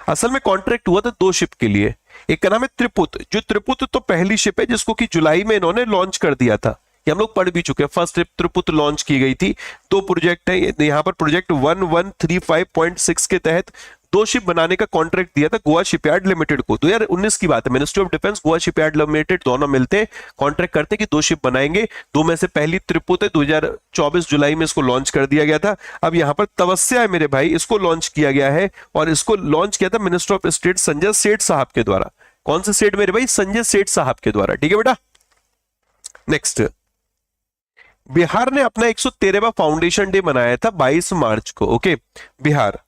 असल में कॉन्ट्रैक्ट हुआ था 2 शिप के लिए। एक का नाम है त्रिपुत, जो त्रिपुत तो पहली शिप है जिसको कि जुलाई में इन्होंने लॉन्च कर दिया था। ये हम लोग पढ़ भी चुके हैं। फर्स्ट ट्रिप त्रिपुत लॉन्च की गई थी। 2 प्रोजेक्ट है यहाँ पर। प्रोजेक्ट 1135.6 के तहत 2 शिप बनाने का कॉन्ट्रैक्ट दिया था गोवा शिपयार्ड लिमिटेड को। 2019 की बात है। Ministry of defence, Goa shipyard limited दोनों मिलते कॉन्ट्रैक्ट करते कि 2 शिप बनाएंगे। 2 में से पहली त्रिपुत है, 2024 जुलाई में इसको लॉन्च कर दिया गया था। अब यहाँ पर तवस्या है मेरे भाई, इसको लॉन्च किया गया है और इसको लॉन्च किया था minister of state Sanjay Seth साहब के द्वारा। कौन से सेठ मेरे भाई? संजय सेठ साहब के द्वारा, ठीक है बेटा। नेक्स्ट, बिहार ने अपना 113वां फाउंडेशन डे मनाया था 22 मार्च को, ओके। बिहार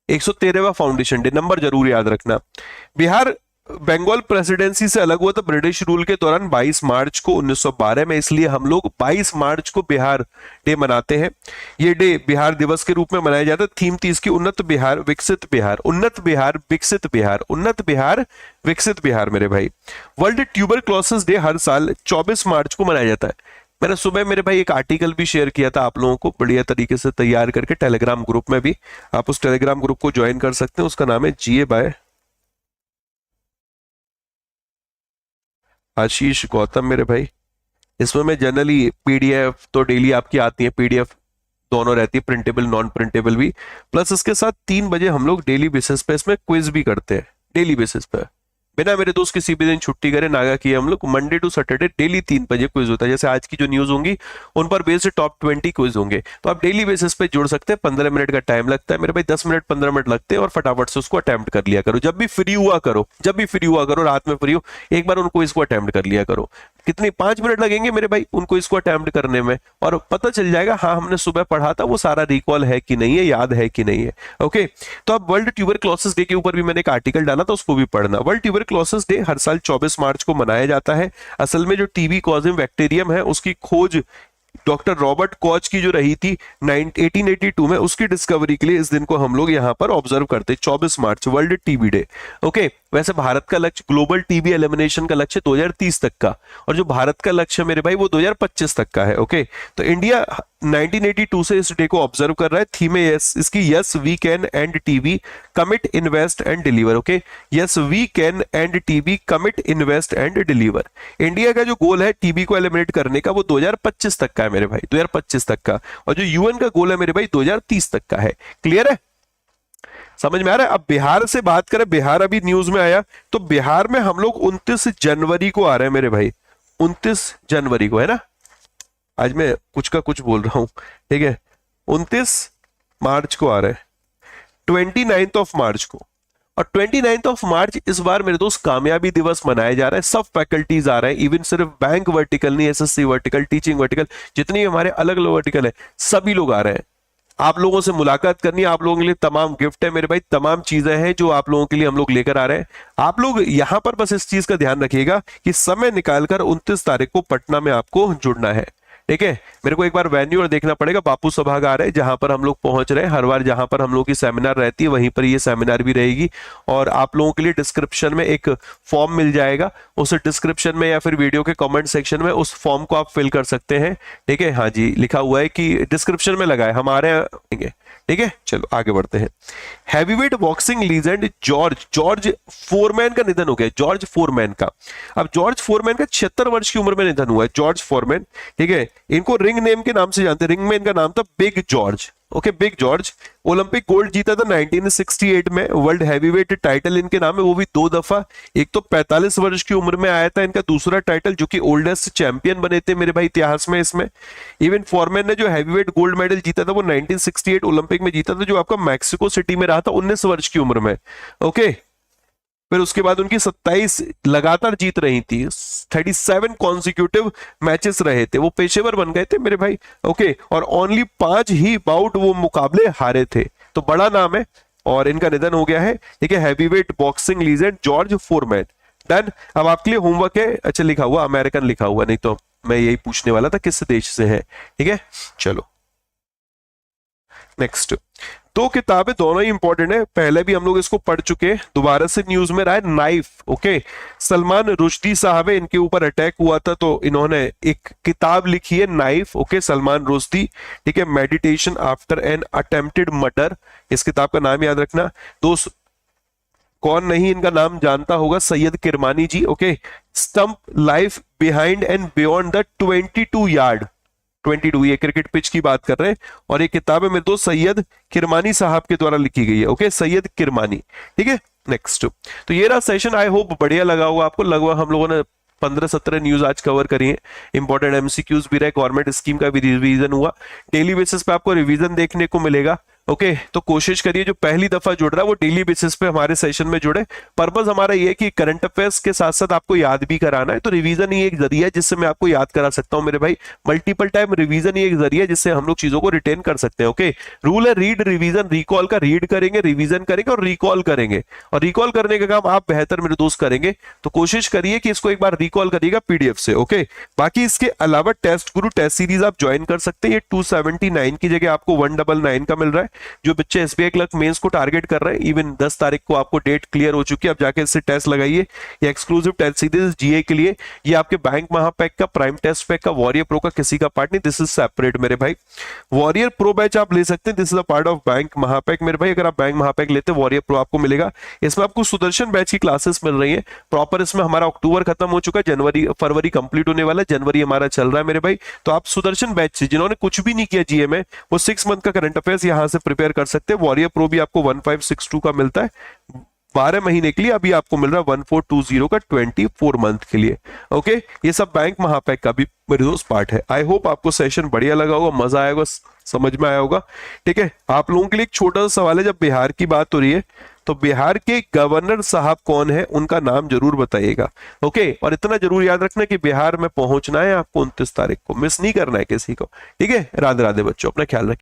113वां फाउंडेशन डे, नंबर जरूर याद रखना। बिहार बंगाल प्रेसिडेंसी से अलग हुआ था ब्रिटिश रूल के दौरान 22 मार्च को 1912 में, इसलिए हम लोग 22 मार्च को बिहार डे मनाते हैं। ये डे बिहार दिवस के रूप में मनाया जाता है। थीम थी इसकी उन्नत बिहार विकसित बिहार, उन्नत बिहार विकसित बिहार, उन्नत बिहार विकसित बिहार मेरे भाई। वर्ल्ड ट्यूबरक्लोसिस डे हर साल 24 मार्च को मनाया जाता है। मैंने सुबह मेरे भाई एक आर्टिकल भी शेयर किया था आप लोगों को बढ़िया तरीके से तैयार करके टेलीग्राम ग्रुप में भी। आप उस टेलीग्राम ग्रुप को ज्वाइन कर सकते हैं। उसका नाम है जीए बाय आशीष गौतम मेरे भाई। इसमें मैं जनरली पीडीएफ तो डेली आपकी आती है, पीडीएफ दोनों रहती है, प्रिंटेबल नॉन प्रिंटेबल भी। प्लस इसके साथ 3 बजे हम लोग डेली बेसिस पे इसमें क्विज भी करते हैं, डेली बेसिस पे। बिना मेरे दोस्त किसी भी दिन छुट्टी करे नागा किए हम लोग मंडे टू सैटरडे डेली 3 बजे क्विज होता है। जैसे आज की जो न्यूज होंगी उन पर बेस्ड टॉप 20 क्विज होंगे। तो आप डेली बेसिस पे जुड़ सकते हैं। 15 मिनट का टाइम लगता है मेरे भाई, 10 मिनट 15 मिनट लगते हैं और फटाफट से उसको अटेम्प्ट कर लिया करो। जब भी फ्री हुआ करो, जब भी फ्री हुआ करो, रात में फ्री हो, एक बार उनको इसको अटेम्प्ट कर लिया करो। कितनी 5 मिनट लगेंगे मेरे भाई उनको इसको अटेम्प्ट करने में, और पता चल जाएगा हाँ हमने सुबह पढ़ा था वो सारा रिकॉल है कि नहीं है, याद है कि नहीं है, ओके। तो अब वर्ल्ड ट्यूबरक्लोसिस डे के ऊपर भी मैंने एक आर्टिकल डाला था, उसको भी पढ़ना। वर्ल्ड ट्यूबरक्लोसिस डे हर साल 24 मार्च को मनाया जाता है। असल में जो टीबी कॉजिंग बैक्टीरियम है उसकी खोज डॉक्टर रॉबर्ट कॉच की जो रही थी 1882 में, उसकी डिस्कवरी के लिए इस दिन को हम लोग यहाँ पर ऑब्जर्व करते हैं 24 मार्च, वर्ल्ड टीबी डे, ओके। वैसे भारत का लक्ष्य ग्लोबल टीबी एलिमिनेशन का लक्ष्य 2030 तक का, और जो भारत का लक्ष्य मेरे भाई वो 2025 तक का है, ओके। तो इंडिया 1982 से इस डे को ऑब्जर्व कर रहा है। थीम है यस इसकी, yes we can end TB commit invest and deliver. Okay, yes we can end TB commit invest and deliver. India का जो गोल है टीबी को एलिमिनेट करने का वो 2025 तक का है मेरे भाई, 2025 तक का। और जो यूएन का गोल है मेरे भाई 2030 तक का है। क्लियर है, समझ में आ रहा है। अब बिहार से बात करें, बिहार अभी न्यूज में आया, तो बिहार में हम लोग 29 जनवरी को आ रहे हैं मेरे भाई, 29 जनवरी को है ना। आज मैं कुछ का कुछ बोल रहा हूं, ठीक है। 29 मार्च को आ रहे हैं, 29 ऑफ मार्च को। और 29 ऑफ मार्च इस बार मेरे दोस्त कामयाबी दिवस मनाया जा रहा है। सब फैकल्टीज आ रहे हैं, इवन सिर्फ बैंक वर्टिकल नहीं, एसएससी वर्टिकल, टीचिंग वर्टिकल, जितनी हमारे अलग अलग वर्टिकल है सभी लोग आ रहे हैं। आप लोगों से मुलाकात करनी है, आप लोगों के लिए तमाम गिफ्ट है मेरे भाई, तमाम चीजें हैं जो आप लोगों के लिए हम लोग लेकर आ रहे हैं। आप लोग यहां पर बस इस चीज का ध्यान रखिएगा कि समय निकालकर 29 तारीख को पटना में आपको जुड़ना है, ठीक है। मेरे को एक बार वेन्यू और देखना पड़ेगा। बापू सभागार है जहां पर हम लोग पहुंच रहे हैं। हर बार जहां पर हम लोग की सेमिनार रहती है वहीं पर ये सेमिनार भी रहेगी। और आप लोगों के लिए डिस्क्रिप्शन में एक फॉर्म मिल जाएगा, उस डिस्क्रिप्शन में या फिर वीडियो के कमेंट सेक्शन में उस फॉर्म को आप फिल कर सकते हैं, ठीक है। हाँ जी, लिखा हुआ है कि डिस्क्रिप्शन में लगा है, हमारे ठीक है। चलो आगे बढ़ते हैं। Heavyweight boxing legend George foreman का निधन हो गया, जॉर्ज फोरमैन का। अब जॉर्ज फोरमैन का 76 वर्ष की उम्र में निधन हुआ है, जॉर्ज फोरमैन, ठीक है। इनको रिंग नेम के नाम से जानते हैं, रिंग में इनका नाम था big George. Okay, big George. Olympic gold जीता था 1968 में। वर्ल्ड हैवीवेट टाइटल इनके नाम है, वो भी 2 दफा। एक तो 45 वर्ष की उम्र में आया था इनका दूसरा टाइटल, जो कि ओल्डेस्ट चैंपियन बने थे मेरे भाई इतिहास में इसमें। इवन फॉरमैन ने जो हैवीवेट गोल्ड मेडल जीता था वो 1968 ओलंपिक में जीता था, जो आपका मैक्सिको सिटी में रहा था 19 वर्ष की उम्र में। ओके, फिर उसके बाद उनकी 27 लगातार जीत रही थी, 37 कॉन्सिक्यूटिव मैचेस रहे थे, वो पेशेवर बन गए थे मेरे भाई। ओके, और ओनली 5 ही बाउट वो मुकाबले हारे थे, तो बड़ा नाम है। और इनका निधन हो गया है, ठीक है। Heavyweight boxing legend George foreman. Done. अब आपके लिए होमवर्क है, अच्छा लिखा हुआ अमेरिकन लिखा हुआ, नहीं तो मैं यही पूछने वाला था किस देश से है, ठीक है। चलो नेक्स्ट। 2 किताबें दोनों ही इंपॉर्टेंट है, पहले भी हम लोग इसको पढ़ चुके हैं, दोबारा से न्यूज में रहा है। नाइफ, ओके, सलमान रुश्दी साहब है, इनके ऊपर अटैक हुआ था तो इन्होंने एक किताब लिखी है नाइफ। ओके, सलमान रुश्दी, ठीक है। Meditation after an attempted murder, इस किताब का नाम याद रखना दोस्त। कौन नहीं इनका नाम जानता होगा, Syed Kirmani ji. Okay, stump life behind and beyond the 22 yard, 22 ये क्रिकेट पिच की बात कर रहे हैं। और ये किताब है मेरे दोस्त सैयद किरमानी साहब के द्वारा लिखी गई है। ओके, सैयद किरमानी, ठीक है। नेक्स्ट, तो ये रहा सेशन, आई होप बढ़िया लगा होगा आपको। लगभग हम लोगों ने 15-17 न्यूज आज कवर करी है। इंपॉर्टेंट एमसीक्यूज भी रहे, गवर्नमेंट स्कीम का भी रिवीजन हुआ। डेली बेसिस पे आपको रिवीजन देखने को मिलेगा। ओके, तो कोशिश करिए जो पहली दफा जुड़ रहा है वो डेली बेसिस पे हमारे सेशन में जुड़े। पर्पस हमारा ये है कि करंट अफेयर्स के साथ साथ आपको याद भी कराना है, तो रिवीजन ही एक जरिया है जिससे मैं आपको याद करा सकता हूं मेरे भाई। मल्टीपल टाइम रिवीजन ही एक जरिया है जिससे हम लोग चीजों को रिटेन कर सकते हैं। ओके, रूल है रीड रिवीजन रिकॉल का, रीड करेंगे, रिवीजन करेंगे और रिकॉल करेंगे। और रिकॉल करने का काम आप बेहतर मेरे दोस्त करेंगे, तो कोशिश करिए कि इसको एक बार रिकॉल करिएगा पीडीएफ से। ओके, बाकी इसके अलावा टेस्ट गुरु टेस्ट सीरीज आप ज्वाइन कर सकते हैं। ये 279 की जगह आपको 199 का मिल रहा है। जो बच्चे एसबीआई क्लर्क मेंस को टारगेट कर रहे हैं, इवन 10 तारीख को आपको डेट क्लियर हो चुकी है, आप जाके इससे टेस्ट लगाइए। ये एक्सक्लूसिव टेस्ट सीरीज जीए के लिए, ये आपके बैंक महापैक का, प्राइम टेस्ट पैक का, वॉरियर प्रो का किसी का पार्ट नहीं, दिस इज सेपरेट मेरे भाई। वॉरियर प्रो बैच आप ले सकते हैं, this is a part of bank Mahapack मेरे भाई। अगर आप बैंक महापैक लेते हैं वॉरियर प्रो आपको मिलेगा। इसमें आपको सुदर्शन बैच की क्लासेस मिल रही है प्रॉपर। इसमें हमारा अक्टूबर खत्म हो चुका है, जनवरी फरवरी कंप्लीट होने वाला है, जनवरी हमारा चल रहा है मेरे भाई। तो आप सुदर्शन बैच से जिन्होंने कुछ भी नहीं किया जीए में, वो 6 मंथ का करंट अफेयर्स यहां से प्रिपेयर कर सकते हैं। वॉरियर प्रो भी आपको 1562 का मिलता है 12 महीने के लिए, अभी आपको मिल रहा है 1420 का 24 मंथ के लिए। ओके, ये सब बैंक महापैक का भी मेरे दोस्त पार्ट है। आई होप आपको सेशन बढ़िया लगा होगा, मजा आएगा, समझ में आया होगा, ठीक है। आप लोगों के लिए एक छोटा सा सवाल है, जब बिहार की बात हो रही है तो बिहार के गवर्नर साहब कौन है, उनका नाम जरूर बताइएगा। ओके, और इतना जरूर याद रखना कि बिहार में पहुंचना है आपको 29 तारीख को, मिस नहीं करना है किसी को, ठीक है। राधे राधे बच्चों, अपना ख्याल रखिए।